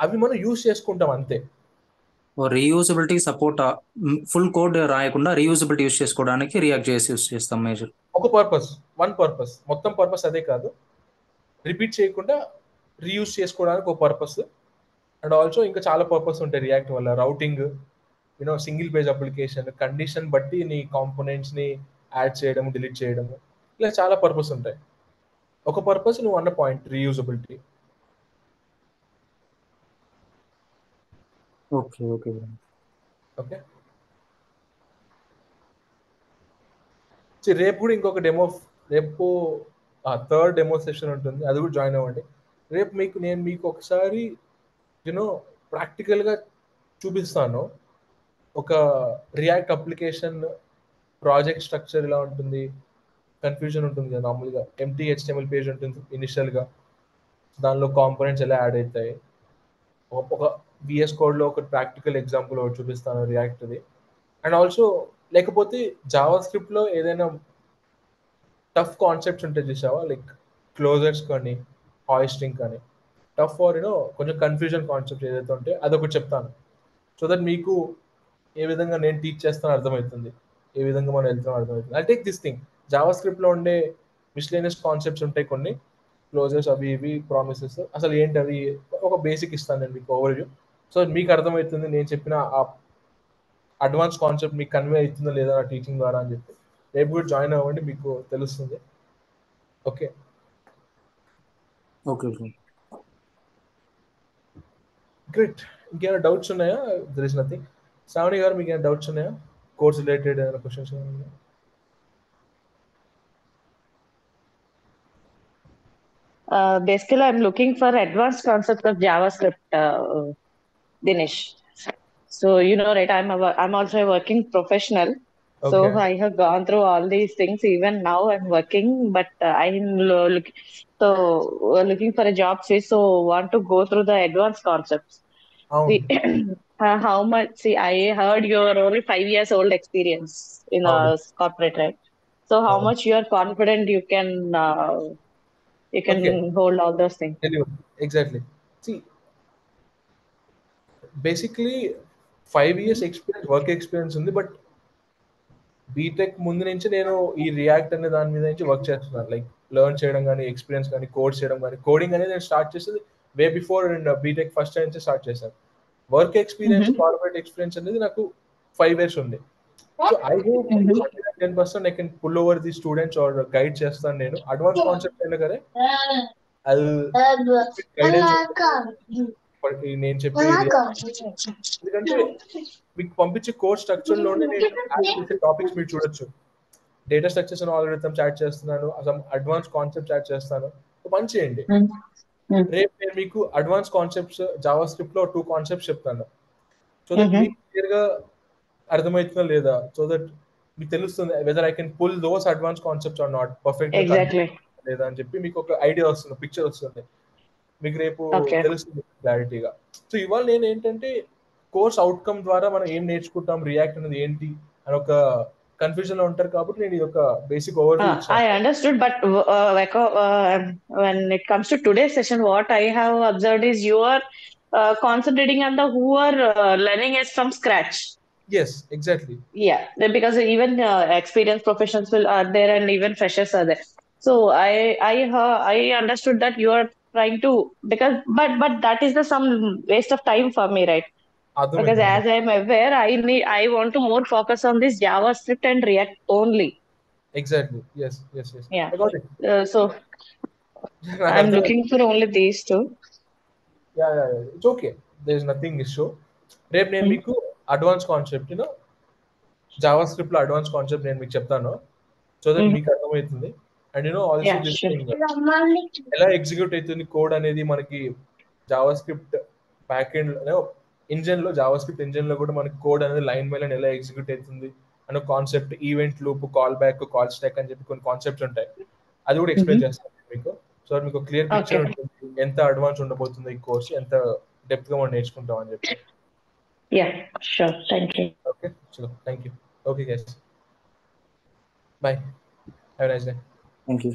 అవి మనం యూస్ చేసుకుంటాం అంతే. రీయూజబిలిటీ సపోర్ట్, ఫుల్ కోడ్ రాయకుండా రీయూజబిలిటీ యూస్ చేసుకోవడానికి రియాక్ట్ చేసి యూస్ చేస్తాం మేజర్. ఒక పర్పస్, వన్ పర్పస్, మొత్తం పర్పస్ అదే కాదు. రిపీట్ చేయకుండా రీయూజ్ చేసుకోవడానికి ఒక పర్పస్. అండ్ ఆల్సో ఇంకా చాలా పర్పస్ ఉంటాయి రియాక్ట్ వల్ల. Routing, single page application, condition బట్టి నీ కాంపోనెంట్స్ ని యాడ్ చేయడం, డిలీట్ చేయడం, ఇలా చాలా పర్పస్ ఉంటాయి. ఒక పర్పస్ నువ్వు అన్న point reusability. Okay okay okay రేపు కూడా ఇంకొక డెమో, రేపు థర్డ్ డెమో సెషన్ ఉంటుంది, అది కూడా జాయిన్ అవ్వండి. రేపు నేను మీకు ఒకసారి ప్రాక్టికల్గా చూపిస్తాను. ఒక రియాక్ట్ అప్లికేషన్ ప్రాజెక్ట్ స్ట్రక్చర్ ఇలా ఉంటుంది. కన్ఫ్యూజన్ ఉంటుంది కదా నార్మల్గా. ఎంటీ హెచ్టిఎంఎల్ పేజ్ ఉంటుంది ఇనిషియల్గా, దానిలో కాంపోనెంట్స్ ఎలా యాడ్ అవుతాయి. ఒక విఎస్ కోడ్లో ఒక ప్రాక్టికల్ ఎగ్జాంపుల్ ఒకటి చూపిస్తాను రియాక్ట్ది. అండ్ ఆల్సో లేకపోతే జావా స్క్రిప్ట్లో ఏదైనా టఫ్ కాన్సెప్ట్స్ ఉంటాయి చూసావా, లైక్ క్లోజర్స్ కానీ హాయిస్టింగ్ కానీ, టఫ్ ఆర్ కొంచెం కన్ఫ్యూజన్ కాన్సెప్ట్ ఏదైతే ఉంటే అదొకటి చెప్తాను. సో దట్ మీకు ఏ విధంగా నేను టీచ్ చేస్తాను అర్థమవుతుంది, ఏ విధంగా మనం వెళ్తాం అర్థమవుతుంది. I take this thing. జావా స్క్రిప్ట్లో ఉండే మిస్లేనియస్ కాన్సెప్ట్స్ ఉంటాయి కొన్ని, క్లోజర్స్ అవి ఇవి, ప్రామిసెస్, అసలు ఏంటి అవి ఒక బేసిక్ ఇస్తాను నేను మీకు ఓవర్వ్యూ. సో మీకు అర్థమవుతుంది నేను చెప్పిన ఆ అడ్వాన్స్ కాన్సెప్ట్ మీకు కన్వే అవుతుందో లేదా నా టీచింగ్ ద్వారా అని చెప్పి. రేపు కూడా జాయిన్ అవ్వండి, మీకు తెలుస్తుంది. Okay okay great. ఇంకేమైనా డౌట్స్ ఉన్నాయా? There is nothing. Shravani garu, మీకు ఏమైనా డౌట్స్ ఉన్నాయా? కోర్స్ రిలేటెడ్ ఏమైనా క్వశ్చన్స్ ఉన్నాయా? Basically, I'm looking for advanced concepts of JavaScript, Dinesh. So, right, I'm also a working professional. So Okay. I have gone through all these things. Even now I'm working, but looking for a job switch. So want to go through the advanced concepts. See, how much? See, I heard you're only 5 years old experience in a corporate, right? So how much you are confident you can Okay. hold all those things? Exactly. See, basically 5 years experience, work experience ఉంది. But BTech ముందు నుంచి నేను ఈ react అనే దాని మీద నుంచి work చేస్తున్నాను. లైక్ లెర్న్ చేయడం కానీ, ఎక్స్పీరియన్స్ కానీ, కోడ్ చేయడం కానీ. కోడింగ్ అనేది నేను స్టార్ట్ చేసేది way before BTech first time నుంచి స్టార్ట్ చేశాను. వర్క్ ఎక్స్పీరియన్స్, కార్పొరేట్ ఎక్స్పీరియన్స్ అనేది నాకు 5 years ఉంది. So I hope 10% I can pull over the students or guide చేస్తాను నేను. అడ్వాన్స్ కాన్సెప్ట్ అయినా కదా గైడెన్స్ నేను చెప్పే, ఎందుకంటే మీకు పంపించే కోర్స్ స్ట్రక్చర్ లోనే నేను యాడ్ చేసే టాపిక్స్ మీరు చూడొచ్చు. Data structures and algorithms add చేస్తున్నాను, అసలు అడ్వాన్స్ కాన్సెప్ట్స్ యాడ్ చేస్తాను. పని చేయండి. రేపు నేను మీకు అడ్వాన్స్ కాన్సెప్ట్స్ జావా స్క్రిప్ట్ లో 2 కాన్సెప్ట్స్ చెప్తాను. సో దట్ మీకు క్లియర్ గా అర్థమవుతుందా లేదా, సో దట్ మీకు తెలుస్తుంది whether I can pull those advance concepts or not perfect లేదా అని చెప్పి మీకు ఒక ఐడియా వస్తుంది, పిక్చర్ వస్తుంది. మీకు రేపు తెలుస్తుంది క్లారిటీగా. సో ఇవాళ నేను ఏంటంటే కోర్స్ అవుట్కమ్ ద్వారా మనం ఏం నేర్చుకుంటాం, రియాక్ట్ అనేది ఏంటి అని ఒక కన్ఫ్యూజన్ లో ఉంటారు కాబట్టి నేను ఇది ఒక బేసిక్ ఓవర్వ్యూ ఇచ్చాను. I understood, but when it comes to today's session, what I have observed is you are concentrating on the who are learning it from scratch. Yes, exactly. Yeah, because even experienced professionals are there, and even freshers are there. So I understood that you are trying to, but that is the some waste of time for me, right? Because as అర్థమైంది. I'm aware, I want to more focus on this JavaScript and React only. Exactly. Yes. Yeah. I got it. So నాకు I'm అర్థమైంది. looking for only these two. Yeah it's okay. There is nothing issue. రేపు నేను మీకు advance concept JavaScript లో advance concept నేను మీకు చెప్తాను, so that మీకు అర్థమవుతుంది. And also Yeah, this sure. Thing ఎలా ఎగ్జిక్యూట్ అవుతుంది కోడ్ అనేది మనకి JavaScript back end engine లో, జావా స్క్రిప్ట్ ఇంజన్ లో కూడా మనకి కోడ్ అనేది లైన్ బై లైన్ ఎలా ఎగ్జిక్యూట్ అవుతుంది అనే concept, event loop, call back, call stock అని చెప్పి కొన్ని కాన్సెప్ట్స్ ఉంటాయి. అది కూడా ఎక్స్ప్లెయిన్ చేస్తాను మీకు. సో మీకు క్లియర్ పిక్చర్ ఉంటుంది ఎంత అడ్వాన్స్ ఉండబోతుంది ఈ కోర్స్, ఎంత డెప్త్ గా మనం నేర్చుకుంటాం అని చెప్పి. Yeah, sure. Thank you. Okay, చలో, thank you. Okay guys, bye, have a nice day. Thank you.